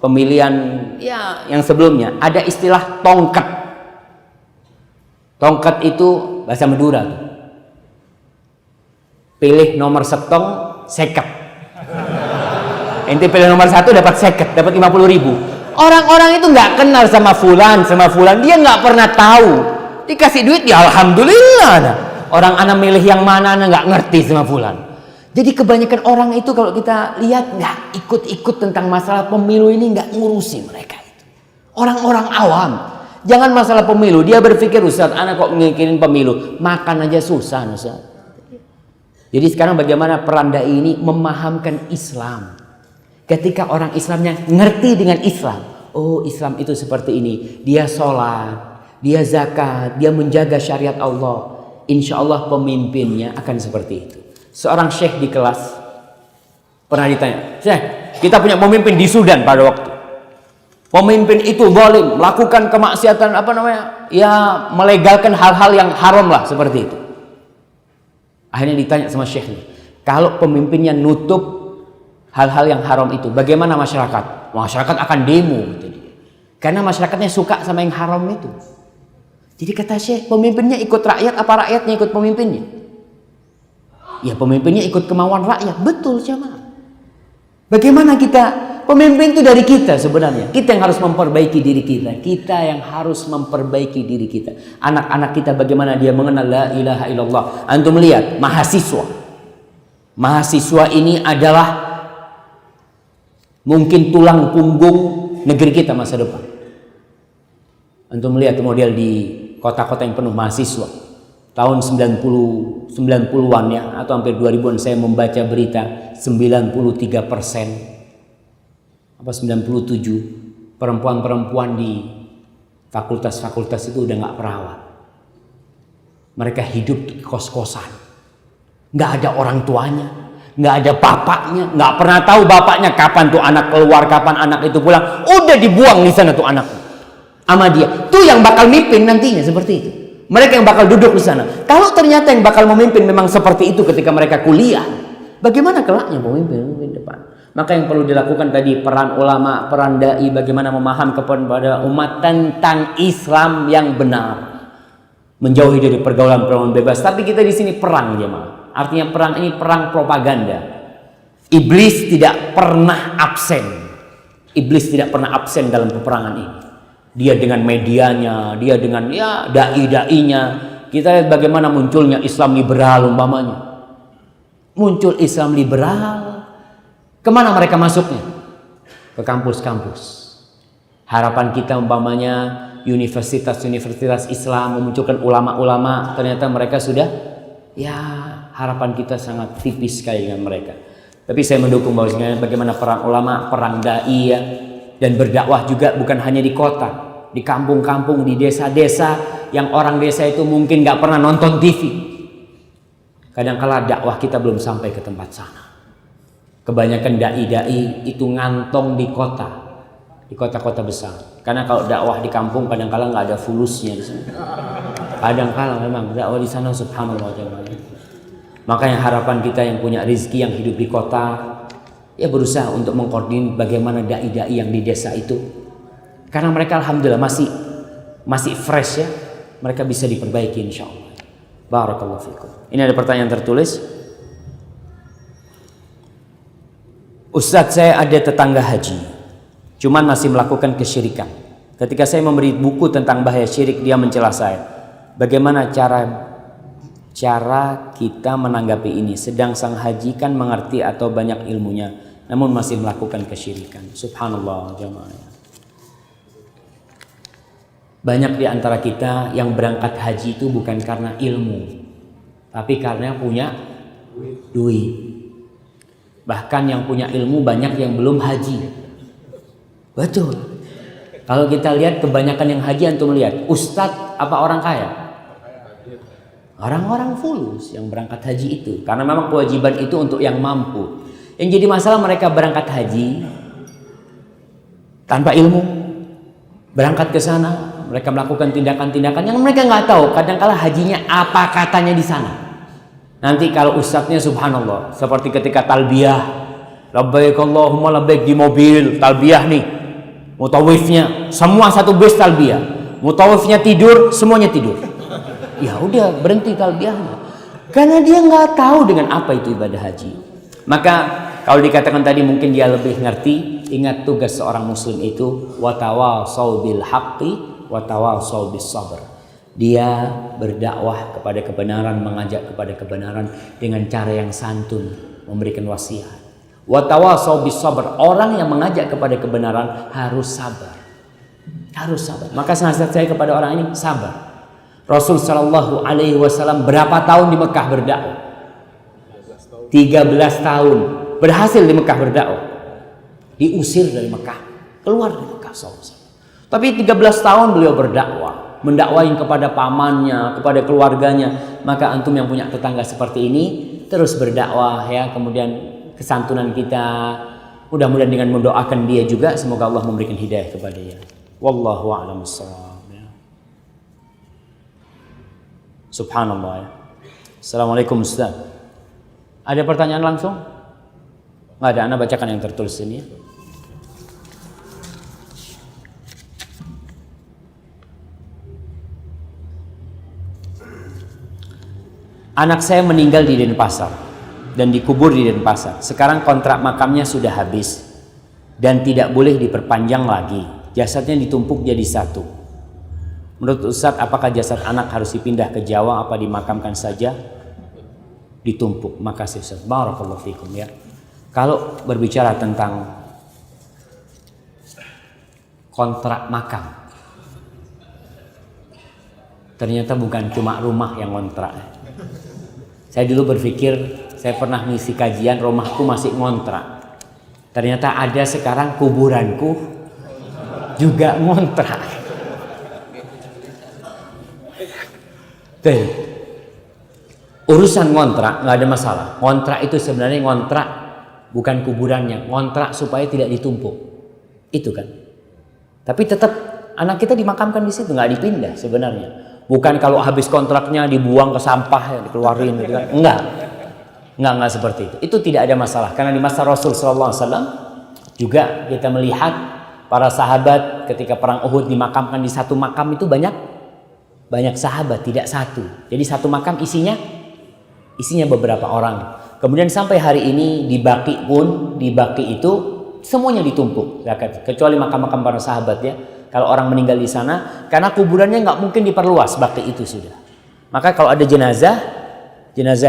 [SPEAKER 1] pemilihan ya yang sebelumnya ada istilah tongkat. Tongkat itu bahasa Madura tuh. Pilih nomor setong seket. Ente pilih nomor 1 dapat seket, dapat 50.000. Orang-orang itu nggak kenal sama fulan, dia nggak pernah tahu. Dikasih duit ya alhamdulillah. Nah. Orang anak milih yang mana nggak ngerti sama fulan. Jadi kebanyakan orang itu kalau kita lihat nggak ikut-ikut tentang masalah pemilu ini, nggak ngurusi mereka itu. Orang-orang awam. Jangan masalah pemilu, dia berpikir Ustaz, anak kok mikirin pemilu, makan aja susah Ustaz. Jadi sekarang bagaimana peran dai ini memahamkan Islam. Ketika orang Islamnya ngerti dengan Islam, oh Islam itu seperti ini, dia sholat, dia zakat, dia menjaga syariat Allah, insya Allah pemimpinnya akan seperti itu. Seorang syekh di kelas pernah ditanya, Syekh, kita punya pemimpin di Sudan pada waktu. Pemimpin itu zalim, melakukan kemaksiatan ya melegalkan hal-hal yang haram lah seperti itu. Akhirnya ditanya sama syekhnya, kalau pemimpinnya nutup hal-hal yang haram itu, bagaimana masyarakat? Masyarakat akan demo gitu dia. Karena masyarakatnya suka sama yang haram itu. Jadi kata syekh, pemimpinnya ikut rakyat apa rakyatnya ikut pemimpinnya? Ya pemimpinnya ikut kemauan rakyat, betul jemaah. Bagaimana kita? Pemimpin itu dari kita sebenarnya. Kita yang harus memperbaiki diri kita. Kita yang harus memperbaiki diri kita. Anak-anak kita bagaimana dia mengenal la ilaha illallah. Antum lihat mahasiswa. Mahasiswa ini adalah mungkin tulang punggung negeri kita masa depan. Antum lihat model di kota-kota yang penuh mahasiswa. Tahun 90-an ya, atau hampir 2000-an saya membaca berita 93% apa 97 perempuan-perempuan di fakultas-fakultas itu udah nggak perawat. Mereka hidup di kos-kosan, nggak ada orang tuanya, nggak ada bapaknya, nggak pernah tahu bapaknya kapan tuh anak keluar, kapan anak itu pulang, udah dibuang di sana tuh anak sama dia. Tuh yang bakal mimpin nantinya seperti itu. Mereka yang bakal duduk di sana. Kalau ternyata yang bakal memimpin memang seperti itu ketika mereka kuliah, bagaimana kelaknya pemimpin depan? Maka yang perlu dilakukan tadi peran ulama, peran dai, bagaimana memahamkan kepada umat tentang Islam yang benar, menjauhi dari pergaulan-pergaulan bebas. Tapi kita di sini perang jemaah. Artinya perang ini perang propaganda. Iblis tidak pernah absen. Iblis tidak pernah absen dalam peperangan ini. Dia dengan medianya, dia dengan dai-dainya. Kita lihat bagaimana munculnya Islam liberal umpamanya. Muncul Islam liberal. Kemana mereka masuknya? Ke kampus-kampus. Harapan kita umpamanya universitas-universitas Islam memunculkan ulama-ulama, ternyata mereka sudah harapan kita sangat tipis sekali dengan mereka. Tapi saya mendukung bagaimana peran ulama, peran dai ya, dan berdakwah juga bukan hanya di kota, di kampung-kampung, di desa-desa yang orang desa itu mungkin nggak pernah nonton TV. Kadang-kala dakwah kita belum sampai ke tempat sana. Kebanyakan dai-dai itu ngantong di kota di kota-kota besar. Karena kalau dakwah di kampung kadang-kala nggak ada fulusnya di sana. Kadang-kala memang dakwah di sana subhanallah jemaah. Makanya harapan kita yang punya rezeki yang hidup di kota, ya berusaha untuk mengkoordinir bagaimana dai-dai yang di desa itu. Karena mereka alhamdulillah masih fresh ya. Mereka bisa diperbaiki insyaallah. Barakallahu fikum. Ini ada pertanyaan tertulis. Ustadz, saya ada tetangga haji, cuman masih melakukan kesyirikan. Ketika saya memberi buku tentang bahaya syirik, dia mencela saya. Bagaimana cara kita menanggapi ini? Sedang sang haji kan mengerti atau banyak ilmunya, namun masih melakukan kesyirikan. Subhanallah jamaah. Banyak di antara kita yang berangkat haji itu bukan karena ilmu, tapi karena punya duit. Bahkan yang punya ilmu banyak yang belum haji. Betul. Kalau kita lihat kebanyakan yang haji, antum lihat ustadz apa orang kaya? Orang-orang fulus yang berangkat haji itu. Karena memang kewajiban itu untuk yang mampu. Yang jadi masalah mereka berangkat haji tanpa ilmu. Berangkat ke sana, mereka melakukan tindakan-tindakan yang mereka nggak tahu. Kadang-kala hajinya apa katanya di sana. Nanti kalau ustadznya subhanallah, seperti ketika talbiyah, labbaik Allahumma labbaik di mobil, talbiyah nih, mutawifnya semua satu bus talbiyah, mutawifnya tidur, semuanya tidur. Ya udah berhenti talbiyahnya, karena dia nggak tahu dengan apa itu ibadah haji. Maka kalau dikatakan tadi mungkin dia lebih ngerti. Ingat tugas seorang muslim itu watawasau bil haqqi watawasau bis sabr. Dia berdakwah kepada kebenaran, mengajak kepada kebenaran dengan cara yang santun, memberikan wasiat. Watawasau bis sabr. Orang yang mengajak kepada kebenaran harus sabar. Harus sabar. Maka nasihat saya kepada orang ini sabar. Rasul sallallahu alaihi wasallam berapa tahun di Mekah berdakwah? 13 tahun. Berhasil di Mekah berdakwah. Diusir dari Mekah, keluar dari Mekah SAW. Tapi 13 tahun beliau berdakwah, mendakwain kepada pamannya, kepada keluarganya. Maka antum yang punya tetangga seperti ini terus berdakwah ya. Kemudian kesantunan kita, mudah-mudahan dengan mendoakan dia juga, semoga Allah memberikan hidayah kepada dia. Wallahu a'lam bishawab. Ya. Subhanallah ya. Assalamualaikum Ustaz. Ada pertanyaan langsung? Nggak ada, Anda bacakan yang tertulis ini ya. Anak saya meninggal di Denpasar dan dikubur di Denpasar. Sekarang kontrak makamnya sudah habis dan tidak boleh diperpanjang lagi. Jasadnya ditumpuk jadi satu. Menurut Ustadz, apakah jasad anak harus dipindah ke Jawa apa dimakamkan saja? Ditumpuk. Makasih Ustadz. Barakallahu fikum ya. Kalau berbicara tentang kontrak makam, ternyata bukan cuma rumah yang kontrak. Saya dulu berpikir, saya pernah ngisi kajian, rumahku masih ngontrak. Ternyata ada sekarang kuburanku juga ngontrak. Tuh. Urusan ngontrak nggak ada masalah. Ngontrak itu sebenarnya ngontrak bukan kuburannya, ngontrak supaya tidak ditumpuk. Itu kan. Tapi tetap anak kita dimakamkan di situ, nggak dipindah sebenarnya. Bukan kalau habis kontraknya dibuang ke sampah ya, dikeluarin gitu kan. Enggak seperti itu. Itu tidak ada masalah karena di masa Rasul sallallahu alaihi wasallam juga kita melihat para sahabat ketika perang Uhud dimakamkan di satu makam itu banyak sahabat, tidak satu. Jadi satu makam isinya beberapa orang. Kemudian sampai hari ini di Baqi itu semuanya ditumpuk, kecuali makam-makam para sahabat ya. Kalau orang meninggal di sana, karena kuburannya nggak mungkin diperluas, Baqi itu sudah. Maka kalau ada jenazah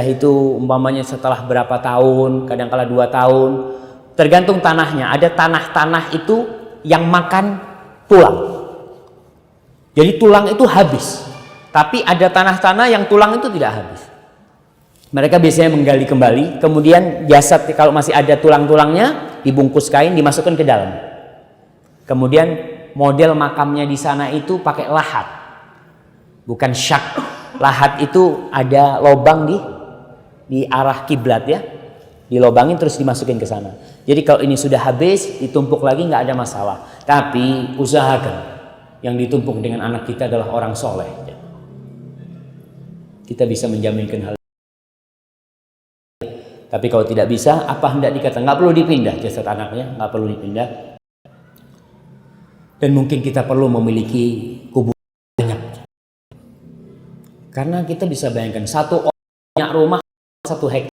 [SPEAKER 1] itu umpamanya setelah berapa tahun, kadang-kala 2 tahun, tergantung tanahnya. Ada tanah-tanah itu yang makan tulang. Jadi tulang itu habis. Tapi ada tanah-tanah yang tulang itu tidak habis. Mereka biasanya menggali kembali, kemudian jasad kalau masih ada tulang-tulangnya dibungkus kain, dimasukkan ke dalam. Kemudian model makamnya di sana itu pakai lahat, bukan syak. Lahat itu ada lobang di arah kiblat ya, dilobangin terus dimasukin ke sana. Jadi kalau ini sudah habis, ditumpuk lagi nggak ada masalah. Tapi usahakan yang ditumpuk dengan anak kita adalah orang soleh. Kita bisa menjaminkan hal. Tapi kalau tidak bisa, apa hendak dikata? Nggak perlu dipindah jasad anaknya, nggak perlu dipindah. Dan mungkin kita perlu memiliki kuburan banyak. Karena kita bisa bayangkan satu orang punya rumah 1 hektar.